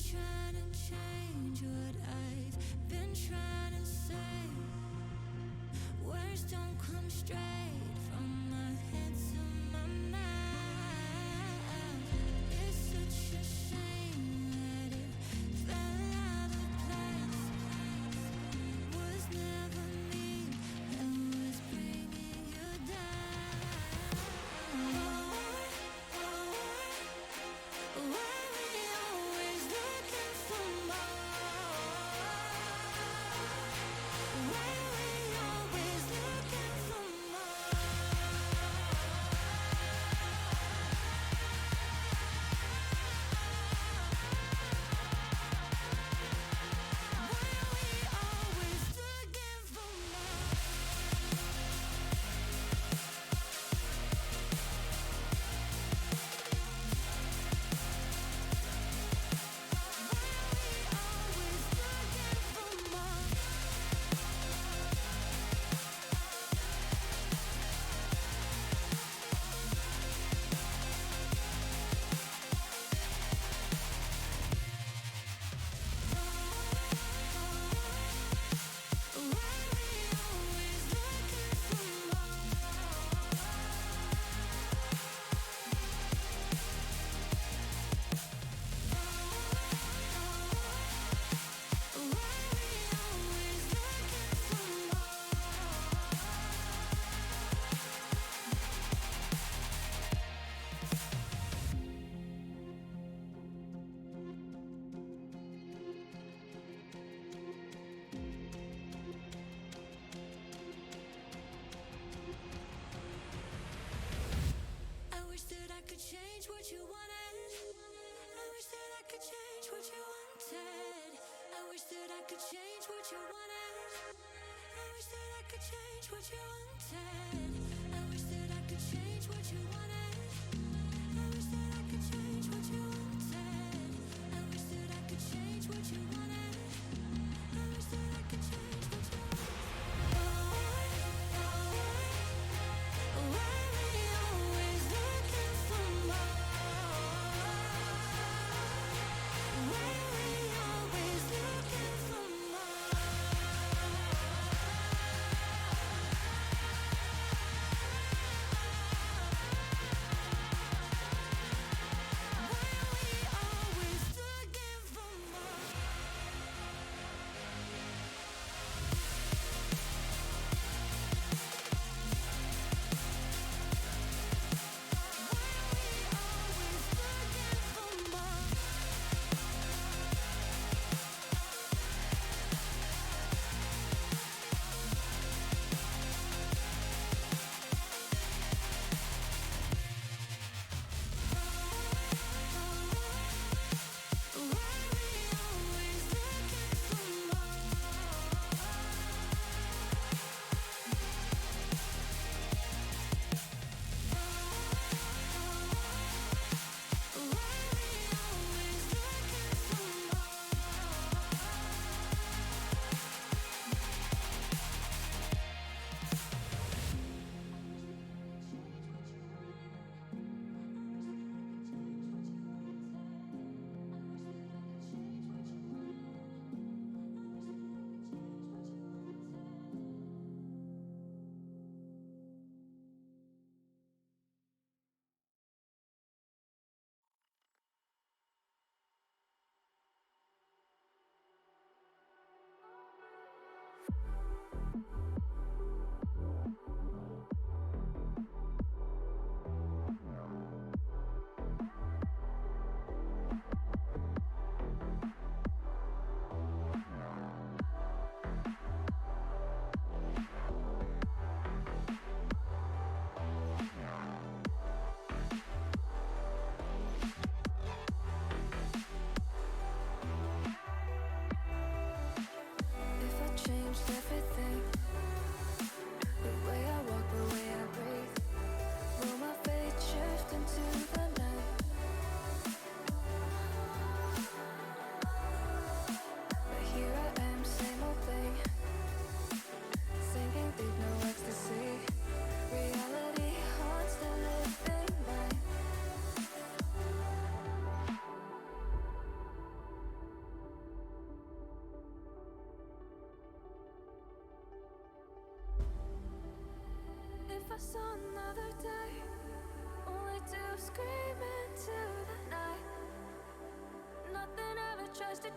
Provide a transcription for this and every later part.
trying to change what I've been trying to say. Words don't come straight from my head to my mouth. It's such a shame that it fell out of place. Was never me that was bringing you down. Why we always looking for more? Why we always looking for more? Why we always looking for more? I wish that I could change what you wanted. I wish that I could change what you wanted. I wish that I could change what you wanted. I wish that I could change what you wanted. I wish that I could change what you wanted. I wish that I could change what you wanted. I wish that I could change what you wanted. I wish that I could change what you Why we always looking for more? Why we always looking for more?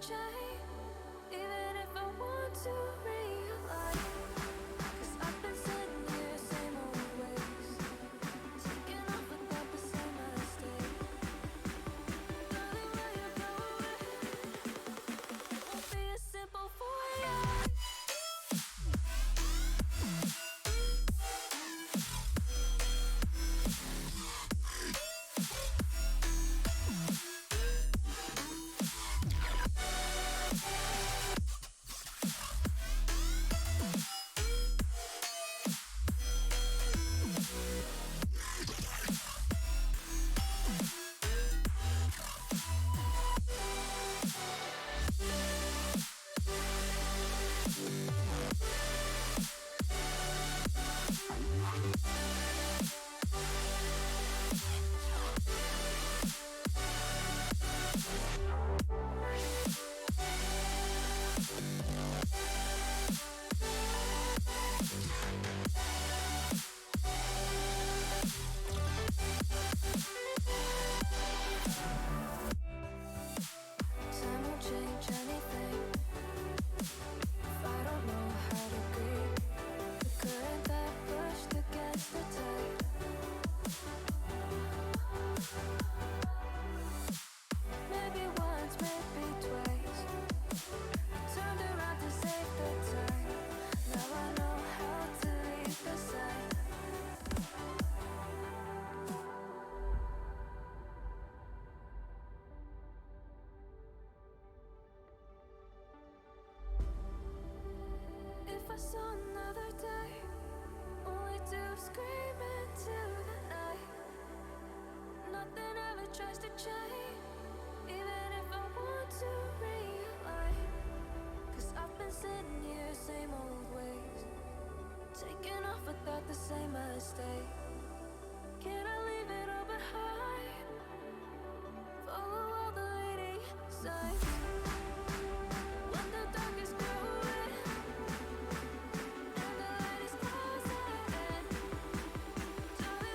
to change, even if I want to realize. 'Cause I've been sitting here, same old ways, taking off without the same mistake. Darling, will you go away? It won't be as simple for you. Time won't change anything if I don't know how to breathe. The current that pushed against the tide. Maybe once, maybe twice, turned around to save the time. Now I know how to leave the side. If I saw another day, only to scream into the night. Nothing ever tries to change, even if I want to realize. 'Cause I've been sitting here, same old ways, taking off without the same mistake. Can I leave it all behind? Follow all the leading signs. When the dark is growing and the light is closing in, darling,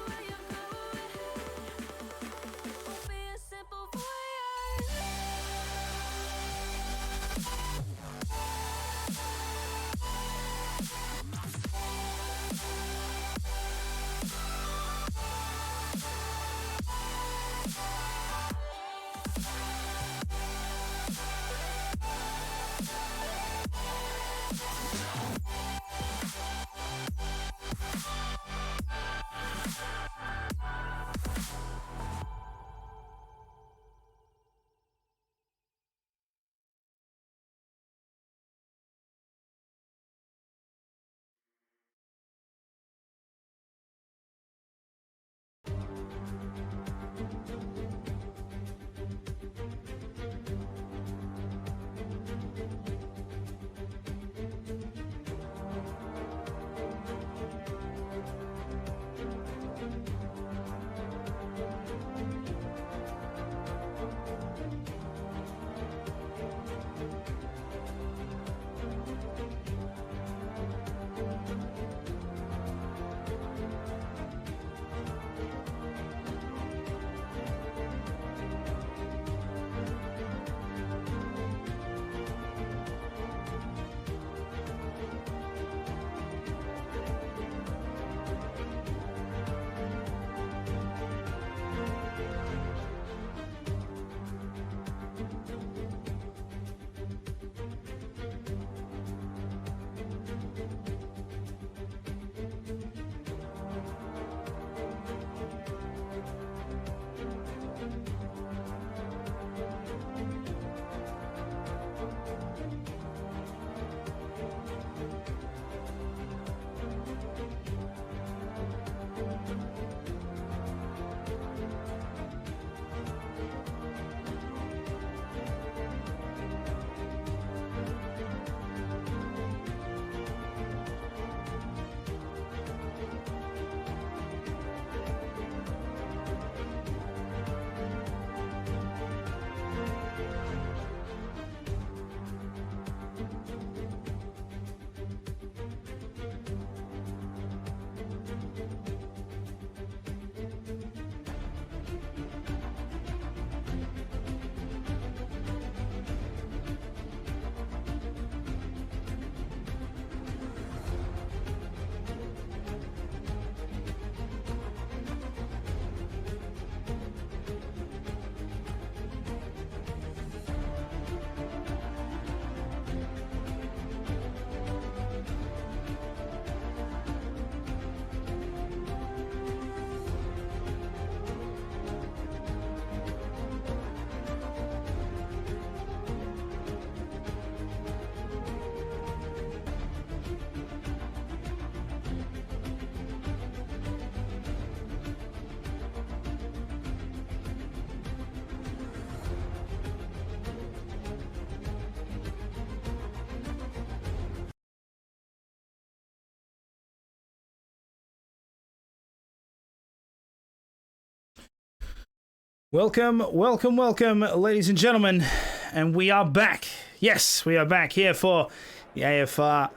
Welcome, welcome, welcome, ladies and gentlemen, and we are back. Yes, we are back here for the AFR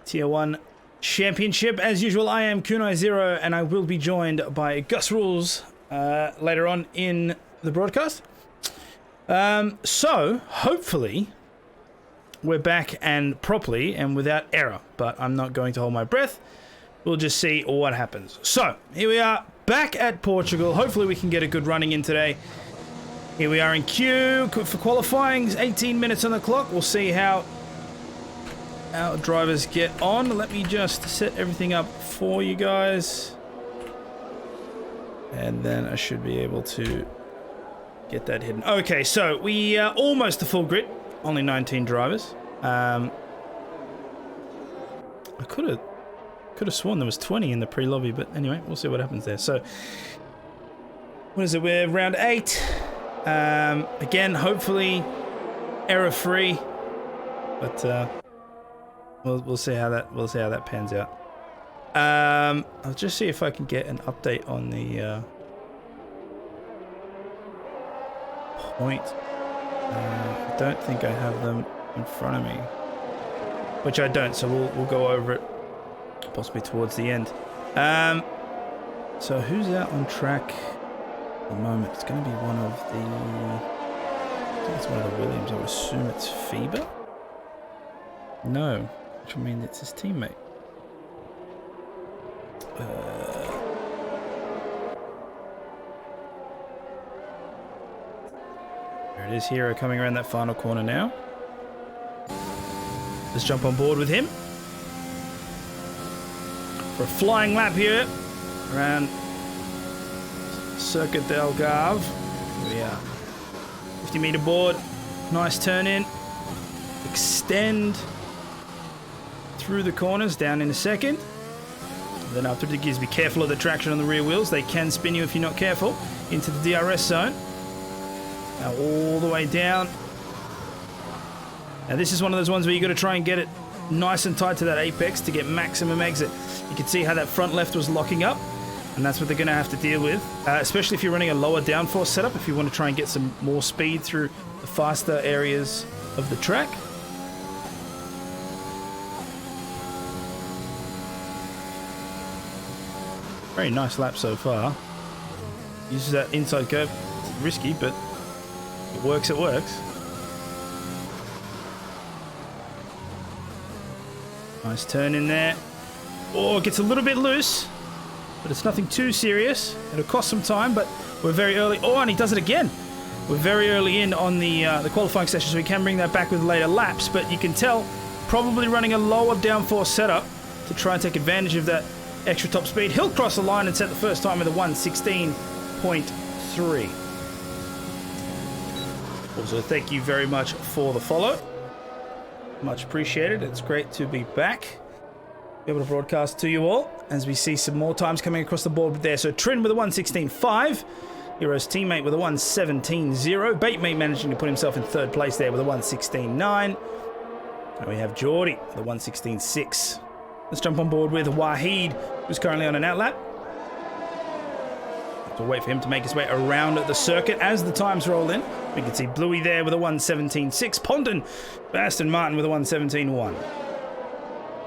Tier 1 Championship. As usual, I am Kunai Zero, and I will be joined by Gus Rules later on in the broadcast. So, hopefully, we're back and properly and without error, but I'm not going to hold my breath. We'll just see what happens. So, here we are. Back at Portugal. Hopefully we can get a good running in today. Here we are in queue for qualifying. 18 minutes on the clock. We'll see how our drivers get on. Let me just set everything up for you guys. And then I should be able to get that hidden. Okay, so we are almost the full grid. Only 19 drivers. I could have sworn there was 20 in the pre-lobby, but anyway, we'll see what happens there. So, what is it? We're round 8. Again, hopefully error-free, but we'll see how that pans out. I'll just see if I can get an update on the point. I don't think I have them in front of me, which I don't. So we'll go over it. Possibly towards the end. So who's out on track at the moment? It's going to be one of the... I think it's one of the Williams. I would assume it's Feber? No. Which would mean it's his teammate. There it is, Hero coming around that final corner now. Let's jump on board with him. For a flying lap here around Circuit de Algarve. Here we are. 50-meter board. Nice turn in. Extend through the corners. Down in a second. And then after the gears, be careful of the traction on the rear wheels. They can spin you if you're not careful. Into the DRS zone. Now all the way down. Now this is one of those ones where you got to try and get it nice and tight to that apex to get maximum exit. You can see how that front left was locking up, and that's what they're going to have to deal with, especially if you're running a lower downforce setup, if you want to try and get some more speed through the faster areas of the track. Very nice lap so far. Uses that inside curve. It's risky, but it works, it works. Nice turn in there. Oh, it gets a little bit loose, but it's nothing too serious. It'll cost some time, but we're very early. Oh, and he does it again. We're very early in on the qualifying session, so we can bring that back with later laps, but you can tell probably running a lower downforce setup to try and take advantage of that extra top speed. He'll cross the line and set the first time with a 1:16.3. Also, thank you very much for the follow. Much appreciated. It's great to be back. Be able to broadcast to you all as we see some more times coming across the board there. So Trin with a 1:16.5. Hero's teammate with a 1:17.0. Batemate managing to put himself in third place there with a 1:16.9. And we have Geordie with a 1:16.6. Let's jump on board with Wahid, who's currently on an outlap. We'll wait for him to make his way around the circuit as the times roll in. We can see Bluey there with a 1:17.6. Pondon, Aston Martin with a 1:17.1.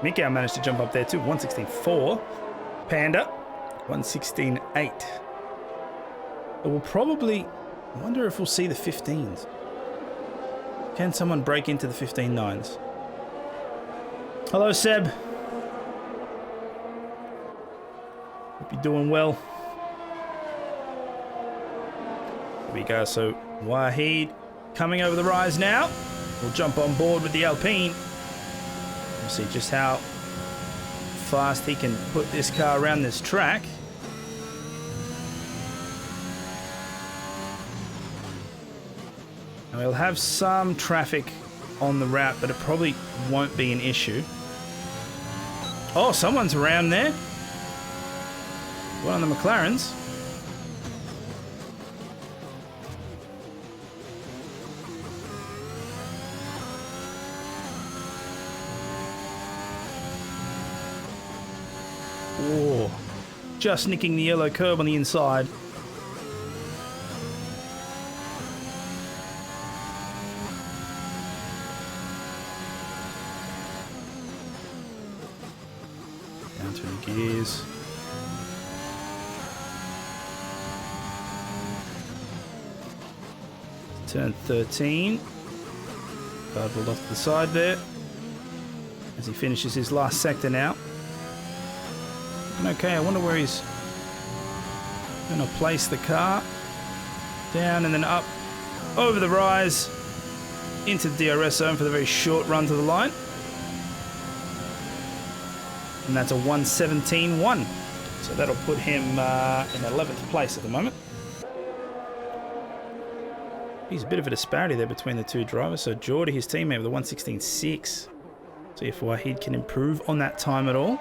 Mikau managed to jump up there too, 1:16.4. Panda, 1:16.8. But we'll probably... I wonder if we'll see the 15s. Can someone break into the 15.9s? Hello, Seb. Hope you're doing well. Here we go, so Wahid coming over the rise now. We'll jump on board with the Alpine. We'll see just how fast he can put this car around this track. And we'll have some traffic on the route, but it probably won't be an issue. Oh, someone's around there. One of the McLarens. Oh, just nicking the yellow curb on the inside. gears. Turn 13. Cardboard off to the side there. As he finishes his last sector now. Okay, I wonder where he's going to place the car. Down and then up. Over the rise. Into the DRS zone for the very short run to the line. And that's a 1:17.1. So that'll put him in 11th place at the moment. He's a bit of a disparity there between the two drivers. So Geordie, his teammate, with a 1:16.6. See if Wahid can improve on that time at all.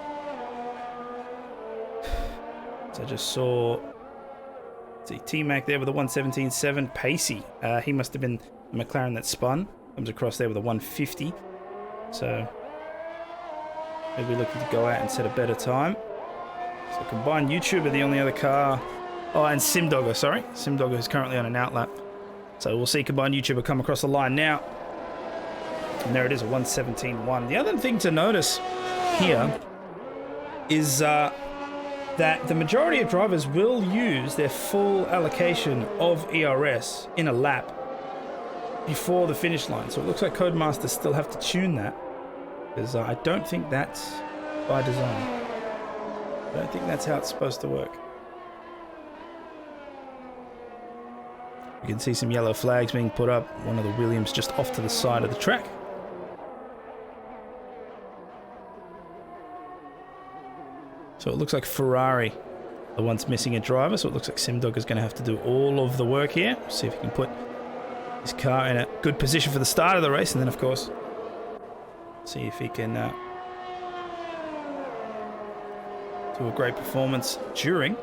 So I just saw T-Mac there with a 1:17.7. Pacey, he must have been the McLaren that spun. Comes across there with a 1:50. So he'll be looking to go out and set a better time. So combined YouTuber, the only other car. Oh, and Simdogger, sorry. Simdogger is currently on an outlap. So we'll see combined YouTuber come across the line now. And there it is, a 1:17.1. The other thing to notice here is that the majority of drivers will use their full allocation of ERS in a lap before the finish line. So it looks like Codemasters still have to tune that, because I don't think that's by design. I don't think that's how it's supposed to work. You can see some yellow flags being put up. One of the Williams just off to the side of the track. So it looks like Ferrari, the one's missing a driver. So it looks like Simdog is going to have to do all of the work here. See if he can put his car in a good position for the start of the race. And then, of course, see if he can do a great performance during.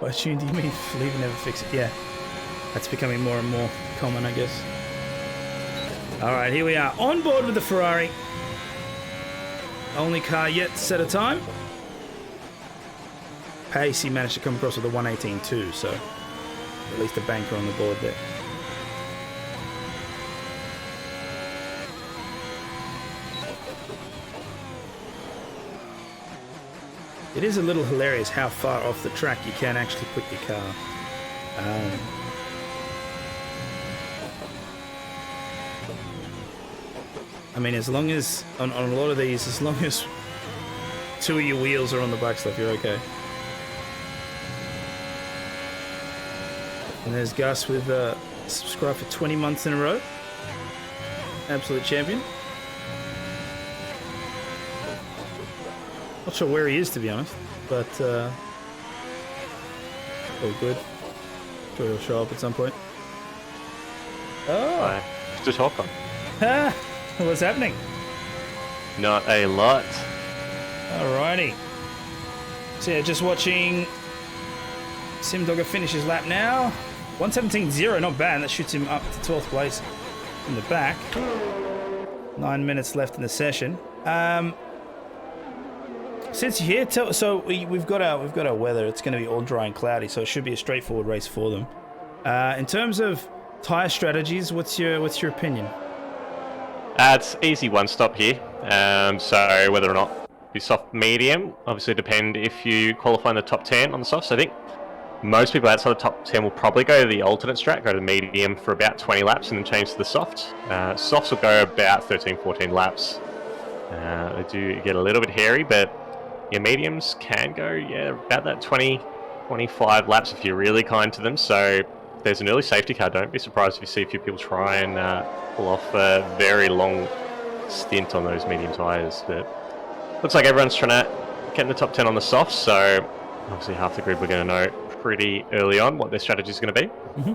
By tune, do you mean leave and never fix it? Yeah, that's becoming more and more common, I guess. All right, here we are on board with the Ferrari. Only car yet to set a time. Pacey managed to come across with a 1:18.2, so at least a banker on the board there. It is a little hilarious how far off the track you can actually put your car. I mean, as long as, on a lot of these, as long as two of your wheels are on the back stuff, you're okay. And there's Gus with subscribed for 20 months in a row. Absolute champion. Not sure where he is, to be honest, but all good. Sure he'll show up at some point. Oh! Hi. Just hop on. Ah, what's happening? Not a lot. Alrighty. So yeah, just watching Simdogger finish his lap now. 1:17.0, not bad. That shoots him up to 12th place in the back. 9 minutes left in the session. Since you're here, so we've got our weather. It's going to be all dry and cloudy, so it should be a straightforward race for them. In terms of tyre strategies, what's your opinion? It's easy one stop here. So whether or not be soft medium, obviously depend if you qualify in the top 10 on the softs. I think most people outside the top 10 will probably go to the alternate strat, go to the medium for about 20 laps and then change to the soft. Softs will go about 13, 14 laps. They do get a little bit hairy, but your mediums can go, about that 20, 25 laps if you're really kind to them. So there's an early safety car. Don't be surprised if you see a few people try and pull off a very long stint on those medium tyres. But looks like everyone's trying to get in the top 10 on the softs. So obviously half the grid we're going to know pretty early on what their strategy is going to be. Mm-hmm.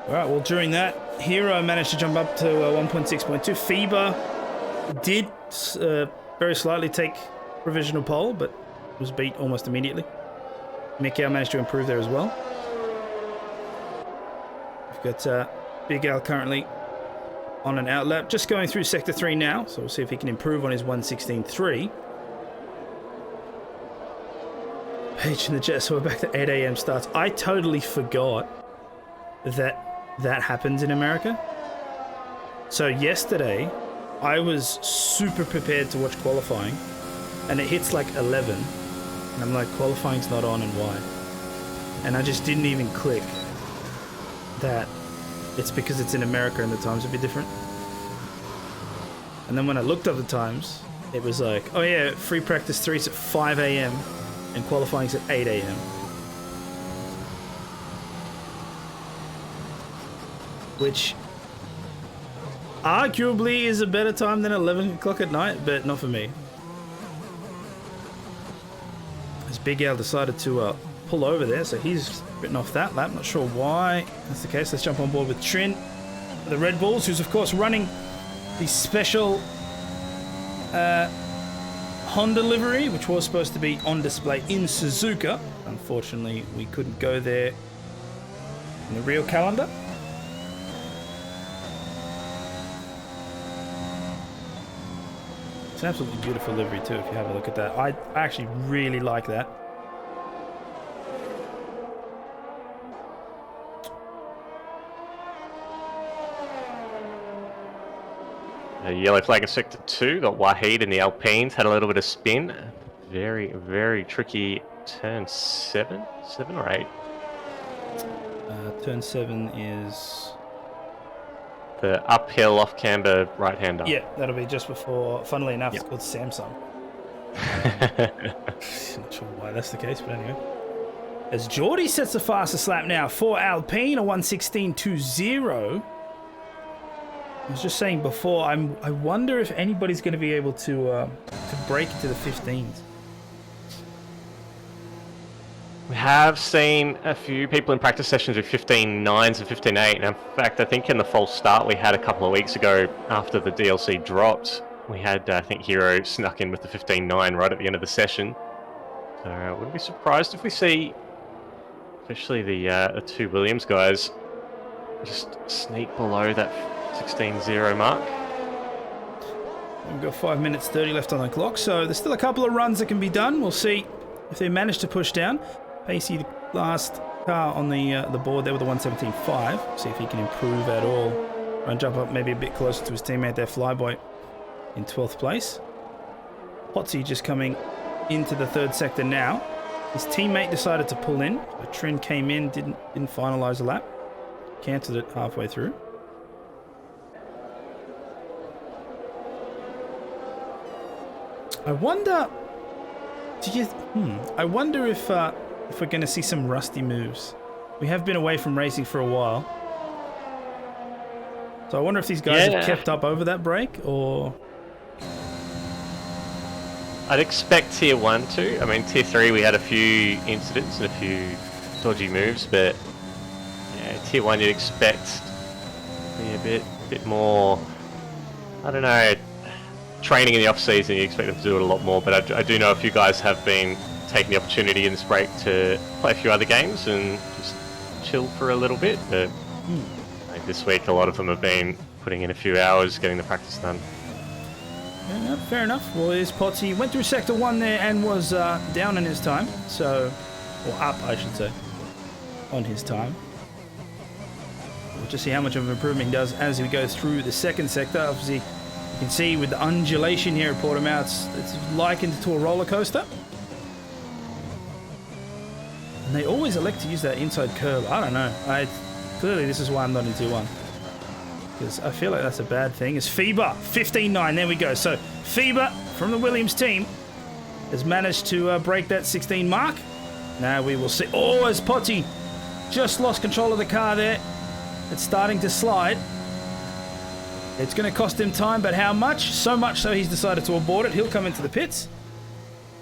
All right, well, during that, Hero managed to jump up to 1.6.2. FIBA did very slightly take provisional pole, but was beat almost immediately. Mikau managed to improve there as well. We've got Big Al currently on an outlap, just going through Sector 3 now, so we'll see if he can improve on his 1:16.3. H in the jet, so we're back to 8 a.m. starts. I totally forgot that happens in America. So yesterday, I was super prepared to watch qualifying, and it hits like 11, and I'm like, qualifying's not on, and why? And I just didn't even click that it's because it's in America and the times would be different. And then when I looked up the times, it was like, oh yeah, free practice 3 is at 5 a.m. and qualifying's at 8 a.m. Which arguably is a better time than 11 o'clock at night, but not for me. As Big Al decided to pull over there, so he's written off that lap. Not sure why that's the case. Let's jump on board with Trin, the Red Bulls, who's of course running the special Honda livery, which was supposed to be on display in Suzuka. Unfortunately, we couldn't go there in the real calendar. It's an absolutely beautiful livery too, if you have a look at that. I actually really like that. A yellow flag in sector 2. Got Wahid in the Alpines. Had a little bit of spin. Very, very tricky turn 7? 7 or 8? Turn 7 is... the uphill off-camber right-hander. Yeah, that'll be just before... Funnily enough, Yep. It's called Samsung. Not sure why that's the case, but anyway. As Geordie sets the fastest lap now for Alpine, a 1:16.20. I was just saying before, I wonder if anybody's going to be able to break into the 15s. We have seen a few people in practice sessions with 15.9s and 15.8. And in fact, I think in the false start we had a couple of weeks ago after the DLC dropped, we had, I think, Hero snuck in with the 15.9 right at the end of the session. So I wouldn't be surprised if we see, especially the two Williams guys, just sneak below that 16.0 mark. We've got 5 minutes 30 left on the clock, so there's still a couple of runs that can be done. We'll see if they manage to push down. Pacey, the last car on the board there with the 1:17.5. See if he can improve at all. Try and jump up maybe a bit closer to his teammate there, Flyboy, in 12th place. Potsy just coming into the third sector now. His teammate decided to pull in. So Trin came in, didn't finalise the lap. Cancelled it halfway through. I wonder. I wonder if we're going to see some rusty moves. We have been away from racing for a while, so I wonder if these guys have kept up over that break, or. I'd expect Tier 1 to. I mean, Tier 3 we had a few incidents and a few dodgy moves, but yeah, Tier 1 you'd expect to be a bit more. I don't know. Training in the off season, you expect them to do it a lot more, but I do know a few guys have been taking the opportunity in this break to play a few other games and just chill for a little bit. But I think this week a lot of them have been putting in a few hours getting the practice done. Yeah, no, fair enough. Well, here's Potsy. Went through Sector 1 there and was down in his time, or up, I should say, on his time. We'll just see how much of an improvement he does as we go through the second sector. Obviously, you can see with the undulation here at Portimao, it's likened to a roller coaster. And they always elect to use that inside curve. I don't know. Clearly, this is why I'm not in Tier 1. Because I feel like that's a bad thing. It's FIBA, 15.9. There we go. So, FIBA from the Williams team has managed to break that 16 mark. Now we will see. Oh, as Potsy just lost control of the car there. It's starting to slide. It's going to cost him time, but how much? So much so he's decided to abort it. He'll come into the pits.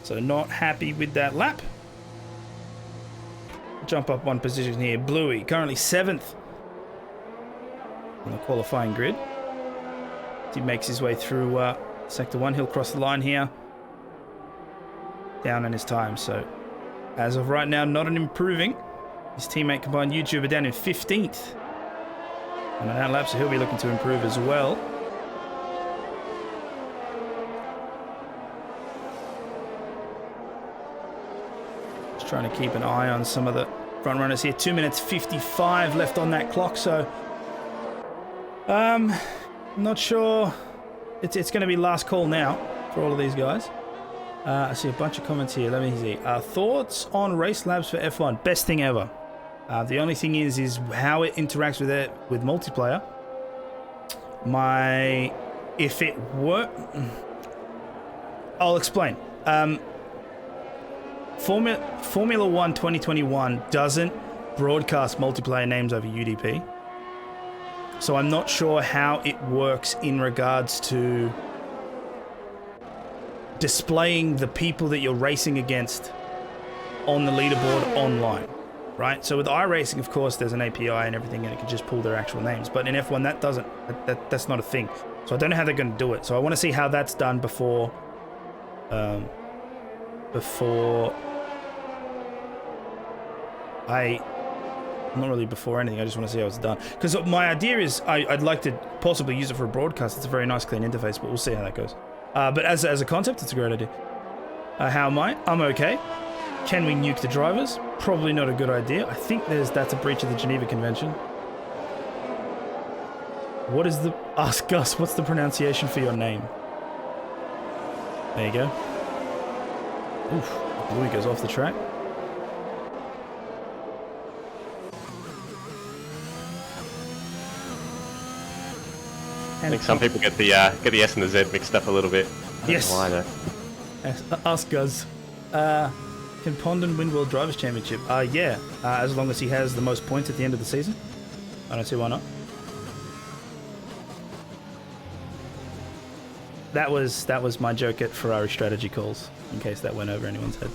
So not happy with that lap. Jump up one position here. Bluey, currently 7th on the qualifying grid. He makes his way through Sector 1. He'll cross the line here. Down in his time. So as of right now, not an improving. His teammate combined YouTuber down in 15th. On an outlap, so he'll be looking to improve as well. Just trying to keep an eye on some of the front runners here. 2 minutes 55 left on that clock, so I'm not sure it's going to be last call now for all of these guys. I see a bunch of comments here. Let me see. Thoughts on race labs for F1? Best thing ever. The only thing is how it interacts with multiplayer. If it were, I'll explain. Formula 1 2021 doesn't broadcast multiplayer names over UDP. So I'm not sure how it works in regards to displaying the people that you're racing against on the leaderboard online, right? So with iRacing, of course, there's an API and everything, and it can just pull their actual names. But in F1, that doesn't. That's not a thing. So I don't know how they're going to do it. So I want to see how that's done before not really before anything. I just want to see how it's done. Because my idea is I'd like to possibly use it for a broadcast. It's a very nice, clean interface, but we'll see how that goes. But as a concept, it's a great idea. How am I? I'm okay. Can we nuke the drivers? Probably not a good idea. I think that's a breach of the Geneva Convention. What is the... Ask Gus, what's the pronunciation for your name? There you go. Oof. Louis goes off the track. I think some people get the S and the Z mixed up a little bit. Yes. Why though? Ask Gus. Can Pondon win World Drivers' Championship? Yeah. As long as he has the most points at the end of the season. I don't see why not. That was my joke at Ferrari strategy calls, in case that went over anyone's head.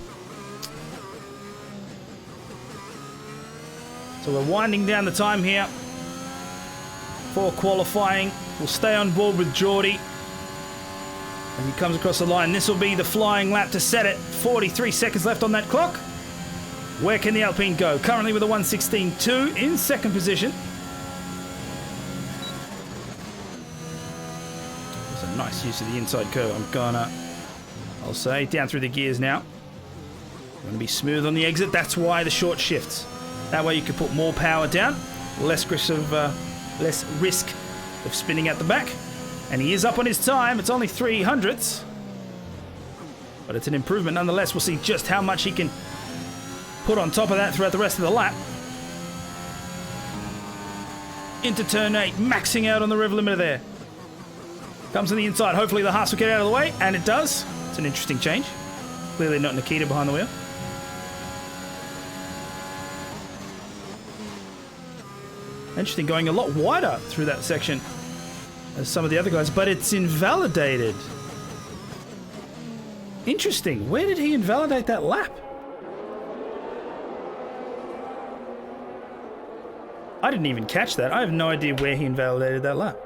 So we're winding down the time here for qualifying. We'll stay on board with Geordie as he comes across the line. This will be the flying lap to set it. 43 seconds left on that clock. Where can the Alpine go? Currently with a 1:16.2 in second position. There's a nice use of the inside curve. I'll say, down through the gears now. Going to be smooth on the exit. That's why the short shifts. That way you can put more power down, less risk of spinning at the back. And he is up on his time. It's only 300ths, but it's an improvement nonetheless. We'll see just how much he can put on top of that throughout the rest of the lap. Into turn 8, maxing out on the rev limiter there. Comes on the inside. Hopefully the Haas will get out of the way, and it does. It's an interesting change. Clearly not Nikita behind the wheel. Interesting, going a lot wider through that section as some of the other guys, but it's invalidated. Interesting. Where did he invalidate that lap? I didn't even catch that. I have no idea where he invalidated that lap.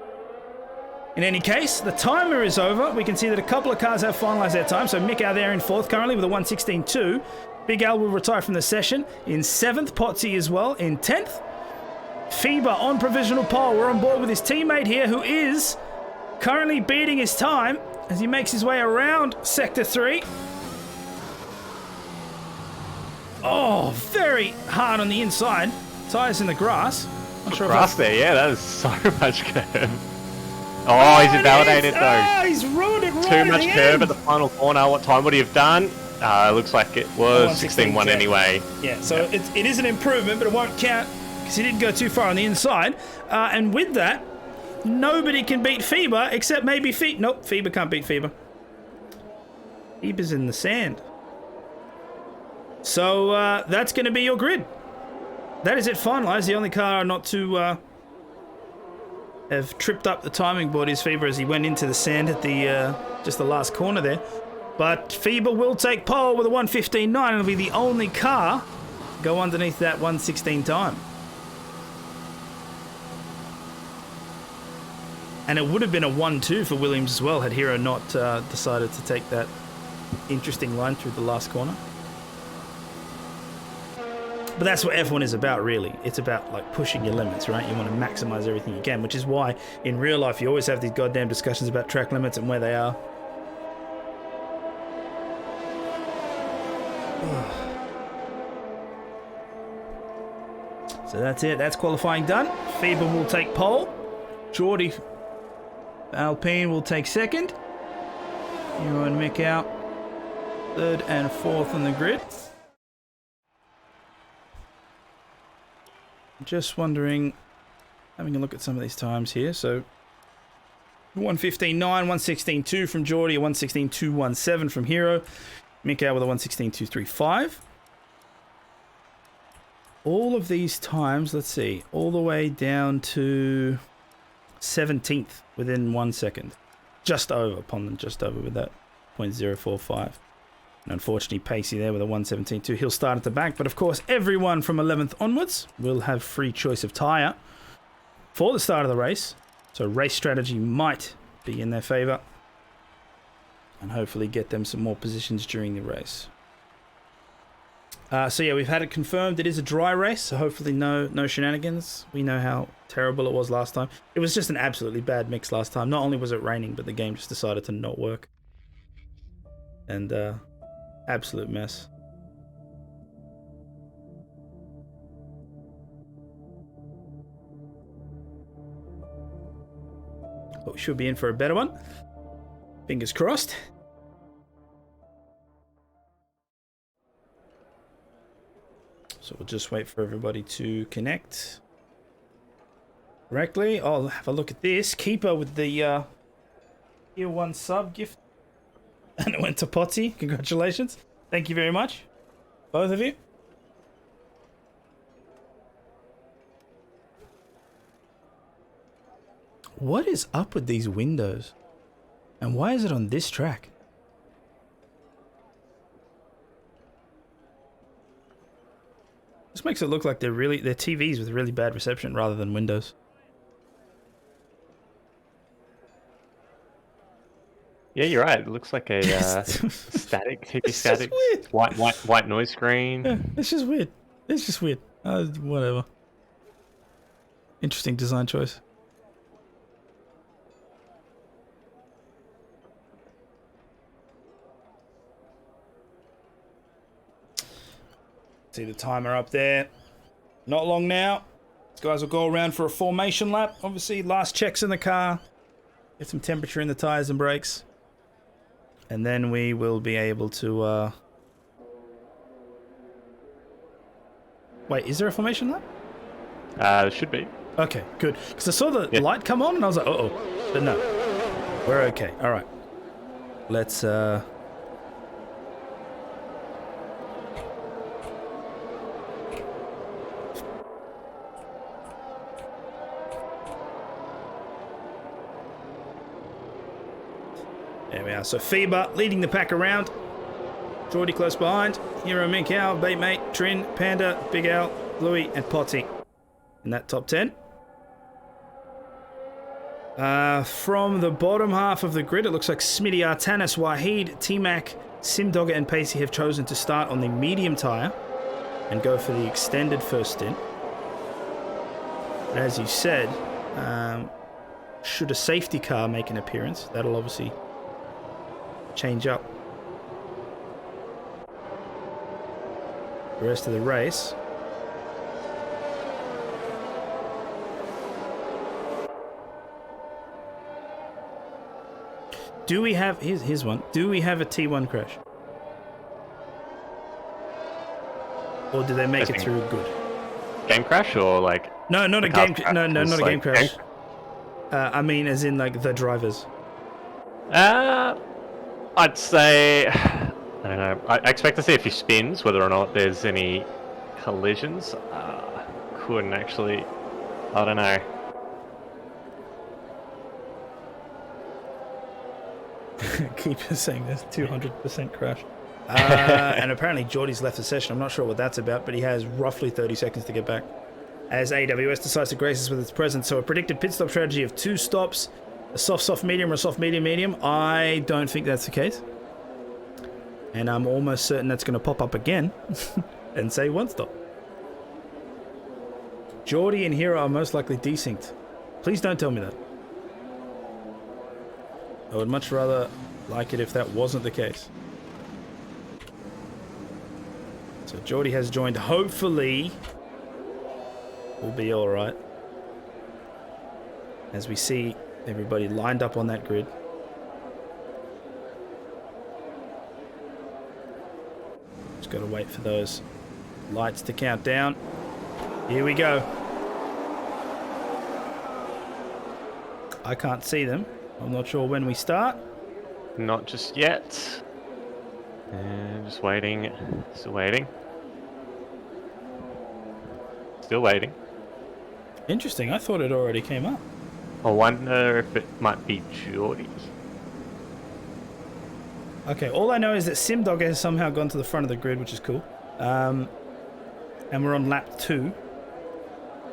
In any case, the timer is over. We can see that a couple of cars have finalized their time. So Mick out there in 4th currently with a 1:16.2. Big Al will retire from the session in 7th. Potsy as well in 10th. FIBA on provisional pole. We're on board with his teammate here, who is currently beating his time as he makes his way around Sector 3. Oh, very hard on the inside. Tires in the grass. Not sure grass there, yeah, that is so much curve. Oh, he's invalidated though. Oh, he's ruined it right Too much curve at the final corner. What time would he have done? Looks like it was 16.1 anyway. Yeah, so it is an improvement, but it won't count because he didn't go too far on the inside. And with that, nobody can beat FIBA except maybe FIBA. Nope, FIBA can't beat FIBA. FIBA's in the sand. So that's going to be your grid. That is it finalised. The only car not to have tripped up the timing board is FIBA as he went into the sand at the just the last corner there. But FIBA will take pole with a 1:15.9. It'll be the only car go underneath that 1:16 time. And it would have been a 1-2 for Williams as well had Hero not decided to take that interesting line through the last corner. But that's what F1 is about, really. It's about like pushing your limits, right? You want to maximize everything you can, which is why in real life you always have these goddamn discussions about track limits and where they are. So that's it. That's qualifying done. FIBA will take pole. Geordie Alpine will take second. Hero and Mick out. Third and fourth on the grid. Just wondering, having a look at some of these times here. So 1:15.9, 1:16.2 from Geordie, 1:16.217 from Hero. Mick out with a 1:16.235. All of these times, let's see, all the way down to 17th within 1 second. Just over, Pondon just over with that 0.045. And unfortunately, Pacey there with a 1:17.2. He'll start at the back, but of course, everyone from 11th onwards will have free choice of tyre for the start of the race. So race strategy might be in their favour and hopefully get them some more positions during the race. So yeah, we've had it confirmed. It is a dry race, so hopefully no shenanigans. We know how terrible it was last time. It was just an absolutely bad mix last time. Not only was it raining, but the game just decided to not work. And absolute mess. But we should be in for a better one. Fingers crossed. So we'll just wait for everybody to connect correctly. I'll have a look at this. Keeper with the Tier 1 sub gift. And it went to Potty. Congratulations. Thank you very much. Both of you. What is up with these windows? And why is it on this track? This makes it look like they're TVs with really bad reception rather than windows. Yeah, you're right. It looks like a static, TV It's static, just weird. white noise screen. Yeah, it's just weird. It's just weird. Whatever. Interesting design choice. See the timer up there. Not long now. These guys will go around for a formation lap. Obviously, last checks in the car. Get some temperature in the tires and brakes. And then we will be able to... Wait, is there a formation lap? There should be. Okay, good. Because I saw the light come on and I was like, uh-oh. But no. We're okay. All right. Let's... There we are. So FIBA leading the pack around. Geordie close behind. Hero, Mink, Al, Bait Mate, Trin, Panda, Big Al, Bluey, and Potty in that top 10. From the bottom half of the grid, it looks like Smitty, Artanis, Wahid, T-Mac, Simdogger, and Pacey have chosen to start on the medium tyre and go for the extended first stint. As you said, should a safety car make an appearance, that'll obviously change up the rest of the race. Do we have... Here's one. Do we have a T1 crash? Or do they make it through good? Game crash or like... No, not a game... No, not a game crash. Game... I mean, as in, like, the drivers. I'd say... I don't know. I expect to see a few spins, whether or not there's any collisions. Couldn't actually... I don't know. Keep saying there's 200% crash. And apparently Geordie's left the session. I'm not sure what that's about, but he has roughly 30 seconds to get back. As AWS decides to grace us with its presence. So a predicted pit stop strategy of 2 stops. A soft, medium, or a soft, medium. I don't think that's the case. And I'm almost certain that's going to pop up again and say 1 stop. Geordie and Hero are most likely desynced. Please don't tell me that. I would much rather like it if that wasn't the case. So Geordie has joined. Hopefully, we'll be all right. As we see Everybody lined up on that grid. Just got to wait for those lights to count down. Here we go. I can't see them. I'm not sure when we start. Not just yet. And just waiting. Still waiting. Still waiting. Interesting. I thought it already came up. I wonder if it might be Geordie. Okay, all I know is that SimDog has somehow gone to the front of the grid, which is cool. And we're on lap 2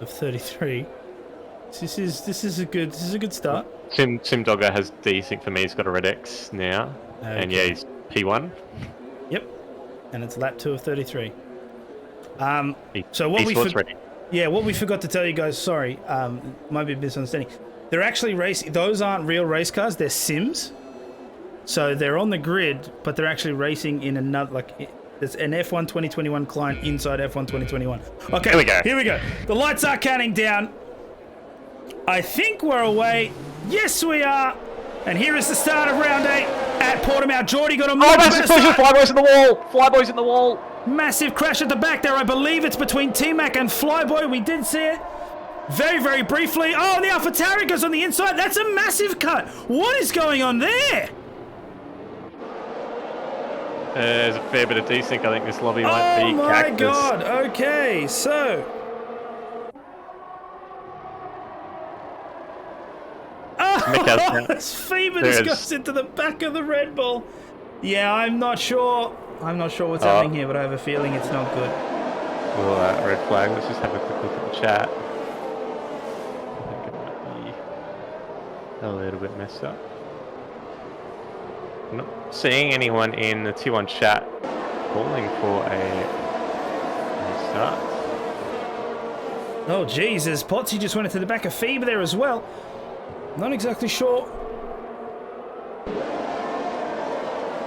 of 33. This is a good start. SimDogger has desync for me. He's got a red X now, Okay. and yeah, he's P1. Yep, and it's lap 2 of 33. So what what we forgot to tell you guys. Sorry, might be a misunderstanding. They're actually racing. Those aren't real race cars. They're sims. So they're on the grid, but they're actually racing in another there's an F1 2021 client inside F1 2021. Okay, here we go. The lights are counting down. I think we're away. Yes, we are. And here is the start of round 8 at Portimao. Geordie got a massive collision! Flyboy's in the wall! Flyboy's in the wall! Massive crash at the back there. I believe it's between T-Mac and Flyboy. We did see it very, very briefly. Oh, and the AlphaTauri goes on the inside. That's a massive cut. What is going on there? There's a fair bit of desync. I think this lobby might be cactus. Oh my god. Okay, so... Oh, this Fever just goes into the back of the Red Bull. Yeah, I'm not sure. I'm not sure what's happening here, but I have a feeling it's not good. Well, red flag. Let's just have a quick look at the chat. I think it might be a little bit messed up. I'm not seeing anyone in the T1 chat calling for a restart. Oh, Jesus. Potsy just went into the back of Fever there as well. Not exactly sure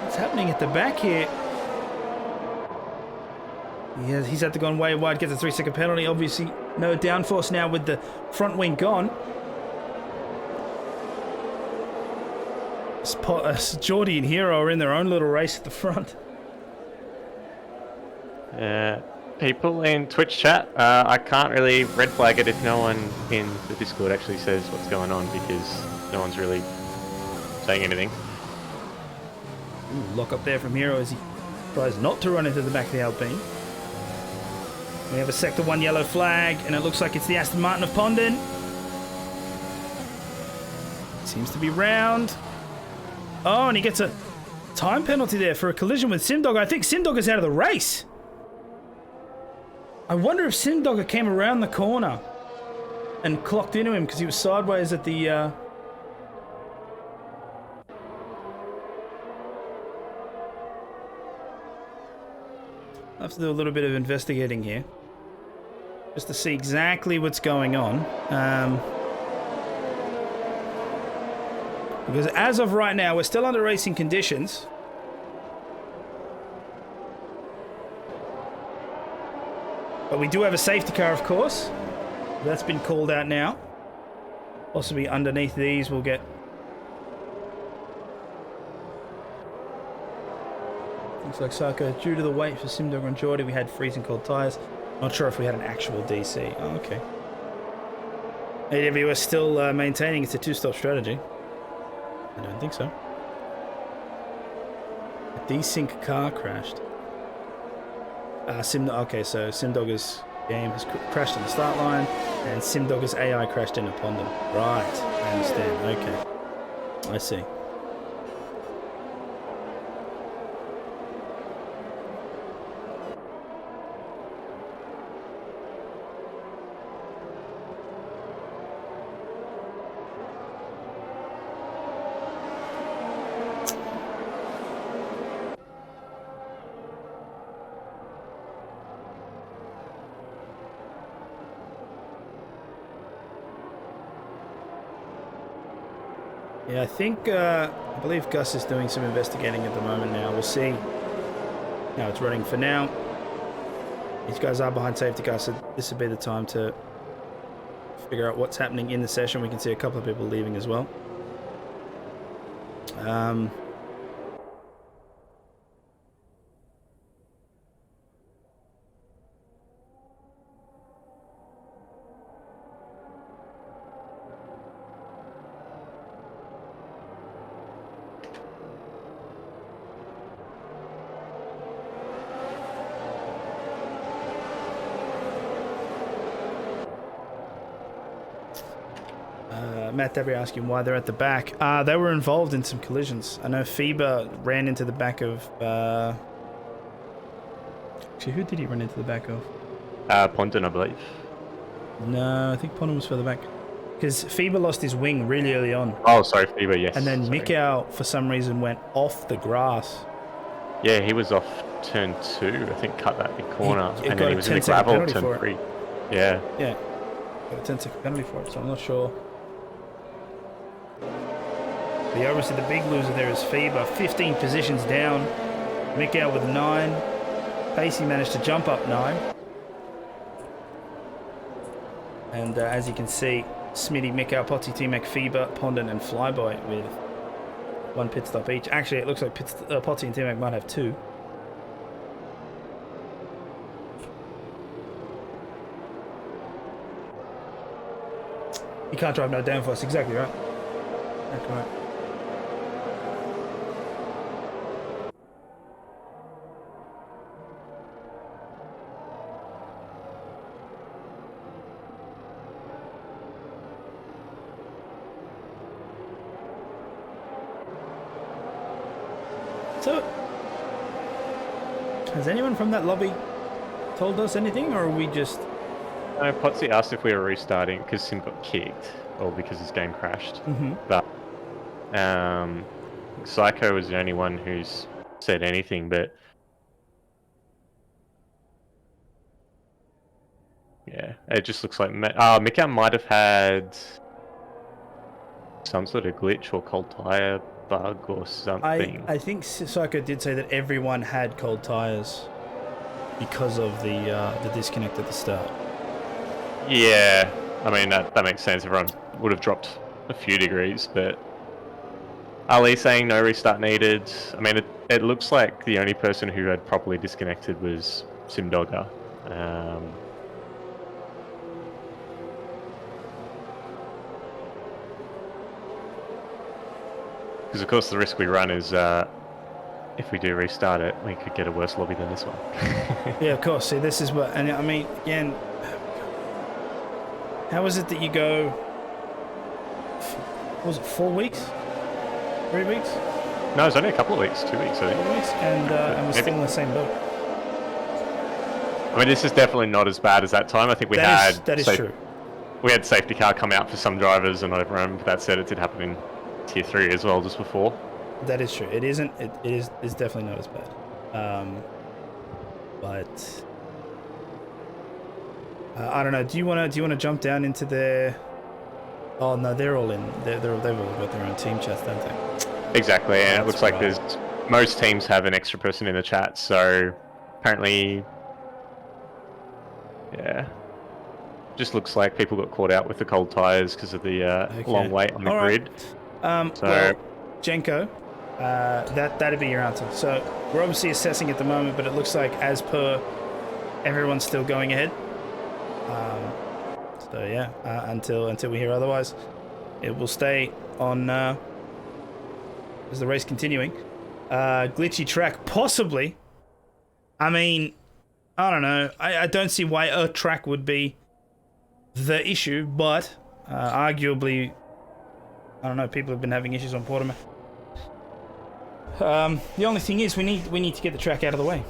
what's happening at the back here. Yeah, he's had to go way wide, gets a 3-second penalty. Obviously, no downforce now with the front wing gone. Geordie and Hero are in their own little race at the front. People in Twitch chat, I can't really red flag it if no one in the Discord actually says what's going on, because no one's really saying anything. Ooh, lock up there from Hero as he tries not to run into the back of the Alpine. We have a Sector 1 yellow flag, and it looks like it's the Aston Martin of Pondon. Seems to be round. Oh, and he gets a time penalty there for a collision with SimDogger. I think SimDogger's out of the race. I wonder if SimDogger came around the corner and clocked into him because he was sideways at the... I have to do a little bit of investigating here just to see exactly what's going on. Because as of right now, we're still under racing conditions. But we do have a safety car, of course. That's been called out now. Possibly underneath these we'll get... Looks like Sarko, due to the wait for SimDogger and Geordie, we had freezing cold tyres. Not sure if we had an actual DC. Oh, okay. AWS still maintaining it's a 2-stop strategy. I don't think so. A desync car crashed. Okay, so SimDogger's game has crashed on the start line, and SimDogger's AI crashed in upon them. Right, I understand. Okay, I see. Yeah, I think, I believe Gus is doing some investigating at the moment now. We'll see how it's running. For now, these guys are behind safety cars, so this would be the time to figure out what's happening in the session. We can see a couple of people leaving as well. Matt Debry asking why they're at the back. They were involved in some collisions. I know FIBA ran into the back of... Actually, who did he run into the back of? Ponton, I believe. No, I think Ponton was further back. Because FIBA lost his wing really early on. Oh, sorry, FIBA, yes. And then sorry. Mikau, for some reason, went off the grass. Yeah, he was off turn 2, I think, cut that big corner. He and got then a he was in the 10-second gravel, penalty turn for it. 3. Yeah. Yeah. Got a 10-second penalty for it, so I'm not sure. But obviously the big loser there is FIBA. 15 positions down. Mikau with 9. Pacey managed to jump up 9. And as you can see, Smitty, Mikau, Potty, T-Mac, FIBA, Pondon and Flyboy with 1 pit stop each. Actually, it looks like Potty and T-Mac might have 2. You can't drive no downforce, exactly right. Exactly right. So, has anyone from that lobby told us anything, or are we just... No, Potsy asked if we were restarting because Sim got kicked, or because his game crashed. But Psycho was the only one who's said anything, but yeah, it just looks like Mikau might have had some sort of glitch or cold tire bug or something. I think Psycho did say that everyone had cold tires because of the disconnect at the start. Yeah, I mean that makes sense. Everyone would have dropped a few degrees, but Ali saying no restart needed. I mean, it looks like the only person who had properly disconnected was Simdogger. Because of course the risk we run is if we do restart it, we could get a worse lobby than this one. Yeah, of course. See, this is what, and I mean, again, how is it that you go? Was it 4 weeks? 3 weeks? No, it's only a couple of weeks, 2 weeks, I think. 4 weeks, and we're still in the same boat. I mean, this is definitely not as bad as that time. I think we that is true. We had safety car come out for some drivers, and not everyone. But that said, it did happen in Tier 3 as well, just before. That is true. It isn't. It is. It's definitely not as bad. But I don't know. Do you want to jump down into their? Oh no, they're all in. They've all got their own team chats, don't they? Exactly, and it looks like right. most teams have an extra person in the chat. So apparently, yeah, just looks like people got caught out with the cold tires because of the long wait on the grid. Right. Well, Jenko, that'd be your answer. So we're obviously assessing at the moment, but it looks like as per everyone's still going ahead. So yeah, until we hear otherwise, it will stay on as the race continuing. Glitchy track, possibly. I mean, I don't know. I don't see why a track would be the issue, but arguably, I don't know. People have been having issues on Portimao. The only thing is, we need to get the track out of the way.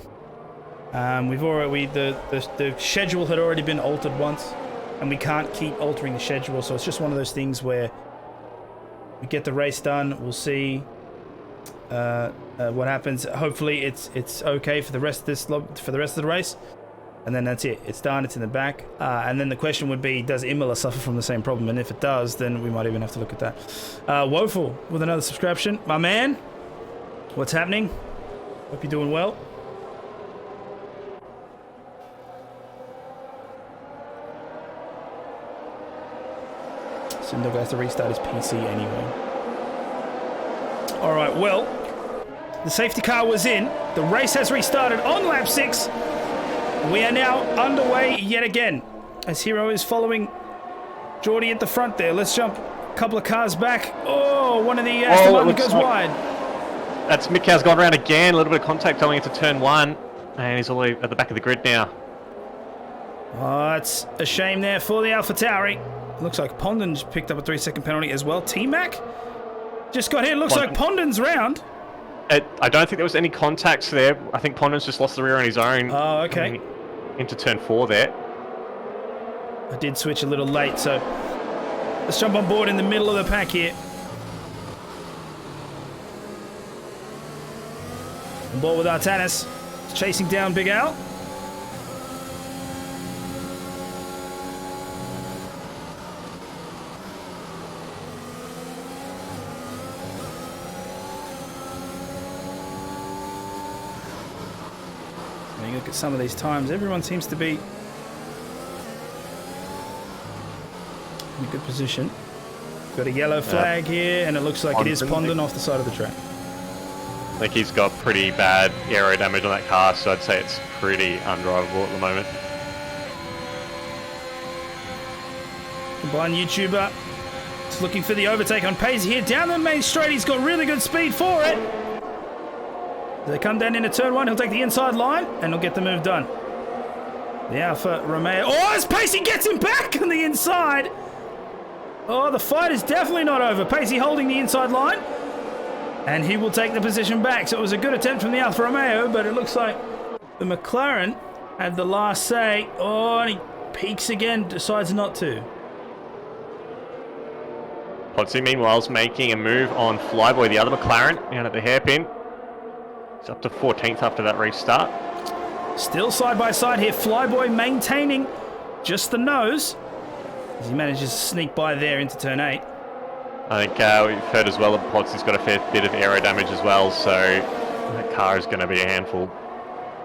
The schedule had already been altered once, and we can't keep altering the schedule. So it's just one of those things where we get the race done. We'll see what happens. Hopefully, it's okay for the rest of the race, and then that's it. It's done. It's in the back. And then the question would be, does Imola suffer from the same problem? And if it does, then we might even have to look at that. Woeful with another subscription, my man. What's happening? Hope you're doing well. So he'll have to restart his PC anyway. All right, well, the safety car was in. The race has restarted on lap 6. We are now underway yet again, as Hero is following Geordie at the front there. Let's jump a couple of cars back. Oh, one of the Aston Martin goes wide. That's Mikow's gone around again. A little bit of contact going into turn 1. And he's all the way at the back of the grid now. Oh, it's a shame there for the AlphaTauri. Looks like Pondon's picked up a 3-second penalty as well. T-Mac just got hit. Looks like Pondon's round. I don't think there was any contacts there. I think Pondon's just lost the rear on his own. Oh, okay. Into turn 4 there. I did switch a little late, so let's jump on board in the middle of the pack here. On board with Artanis. Chasing down Big Al. When you look at some of these times, everyone seems to be in a good position. Got a yellow flag here, and it looks like it is Pondon off the side of the track. I think he's got pretty bad aero damage on that car, so I'd say it's pretty undrivable at the moment. Blind YouTuber is looking for the overtake on Paisley here. Down the main straight, he's got really good speed for it. They come down into turn 1, he'll take the inside line, and he'll get the move done. The Alfa Romeo. Oh, as Pacey gets him back on the inside. Oh, the fight is definitely not over. Pacey holding the inside line. And he will take the position back. So it was a good attempt from the Alfa Romeo, but it looks like the McLaren had the last say. Oh, and he peaks again, decides not to. Potsy, meanwhile, is making a move on Flyboy, the other McLaren, down at the hairpin. He's up to 14th after that restart. Still side by side here. Flyboy maintaining just the nose as he manages to sneak by there into turn 8. I think we've heard as well that Potsy's got a fair bit of aero damage as well, so that car is going to be a handful.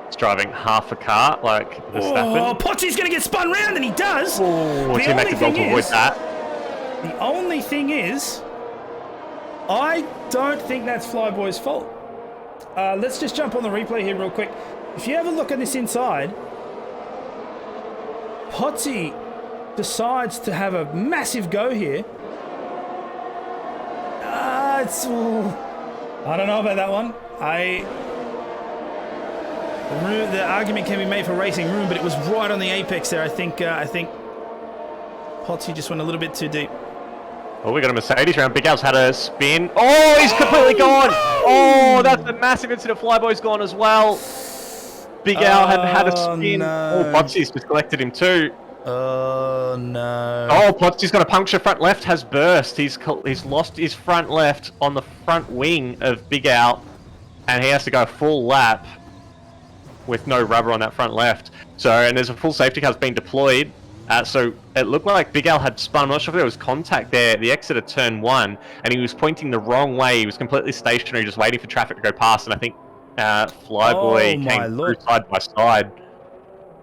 It's driving half a car like Verstappen. Oh, Potsy's going to get spun round, and he does. Oh, T-Mac did well to avoid that. The only thing is, I don't think that's Flyboy's fault. Let's just jump on the replay here real quick. If you have a look at this inside, Potsy decides to have a massive go here. I don't know about that one. The argument can be made for racing room, but it was right on the apex there. I think Potsy just went a little bit too deep. Oh, we got a Mercedes round. Big Al's had a spin. Oh, he's completely gone. Oh, that's a massive incident. Flyboy's gone as well. Big Al had a spin. No. Oh, Potsy's just collected him too. Oh no! Oh, Potsy's got a puncture. Front left has burst. He's lost his front left on the front wing of Big Al, and he has to go full lap with no rubber on that front left. So, and there's a full safety car being deployed. So it looked like Big Al had spun. I'm not sure if there was contact there at the exit of turn 1, and he was pointing the wrong way. He was completely stationary, just waiting for traffic to go past. And I think Flyboy came through side by side.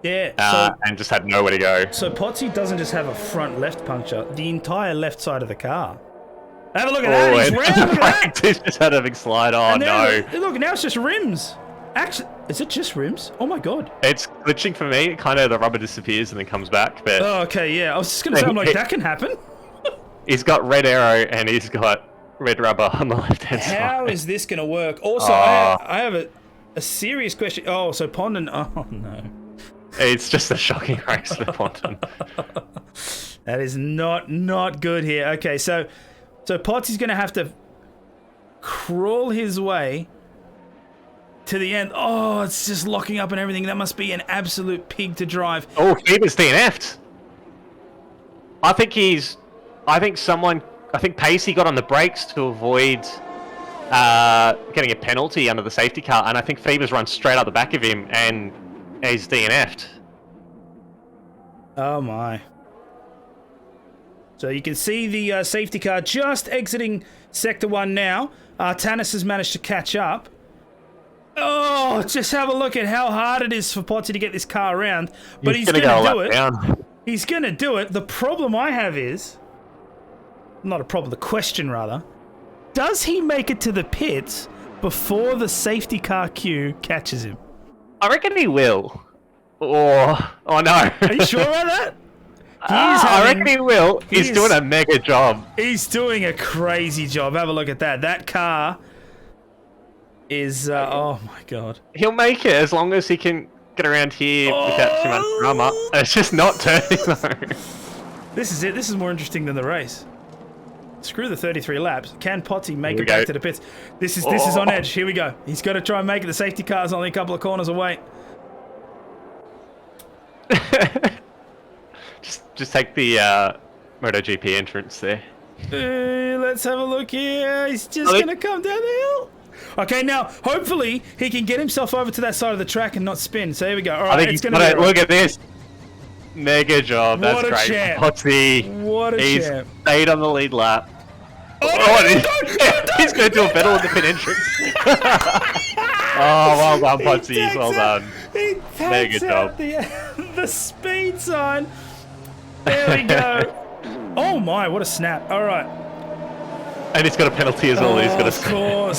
Yeah, and just had nowhere to go. So Potsy doesn't just have a front left puncture, the entire left side of the car. Have a look at that, he's round, look at that! He's just had a big slide, oh no. Look, now it's just rims. Actually, is it just rims? Oh my god. It's glitching for me, kind of the rubber disappears and then comes back. But oh, okay, yeah, I was just going to say, I'm like, that can happen. He's got red arrow and he's got red rubber on the left-hand side. How is this going to work? Also, I have a serious question. Oh, so Pondon, oh no. It's just a shocking race for Pondon. That is not good here. Okay, so Potsy's going to have to crawl his way to the end. Oh, it's just locking up and everything. That must be an absolute pig to drive. Oh, Phoebe's DNF'd. I think Pacey got on the brakes to avoid getting a penalty under the safety car, and I think Phoebe's run straight out the back of him and he's DNF'd. Oh my. So you can see the safety car just exiting Sector 1 now. Tanis has managed to catch up. Oh, just have a look at how hard it is for Potsy to get this car around. But he's going to do it. He's going to do it. The problem I have is not a problem, the question rather. Does he make it to the pits before the safety car queue catches him? I reckon he will. Or... Oh, no. Are you sure about that? I reckon he will. He's doing a mega job. He's doing a crazy job. Have a look at that. That car is... oh, my God. He'll make it as long as he can get around here without too much drama. It's just not turning, though. This is it. This is more interesting than the race. Screw the 33 laps. Can Potsy make it back to the pits? This is on edge. Here we go. He's got to try and make it. The safety car's only a couple of corners away. just take the MotoGP entrance there. Let's have a look here. He's just going to come down the hill. Okay, now, hopefully, he can get himself over to that side of the track and not spin. So here we go. All right, it's going to be... Look at this. Mega job. That's what a great. Champ. Potsy. What a champ. He's stayed on the lead lap. He's going to do a battle in the pit entrance. Oh, well done, Potsy. Well done. He mega job. The speed sign. There we go. Oh my, what a snap. All right. And he's got a penalty as well. He's got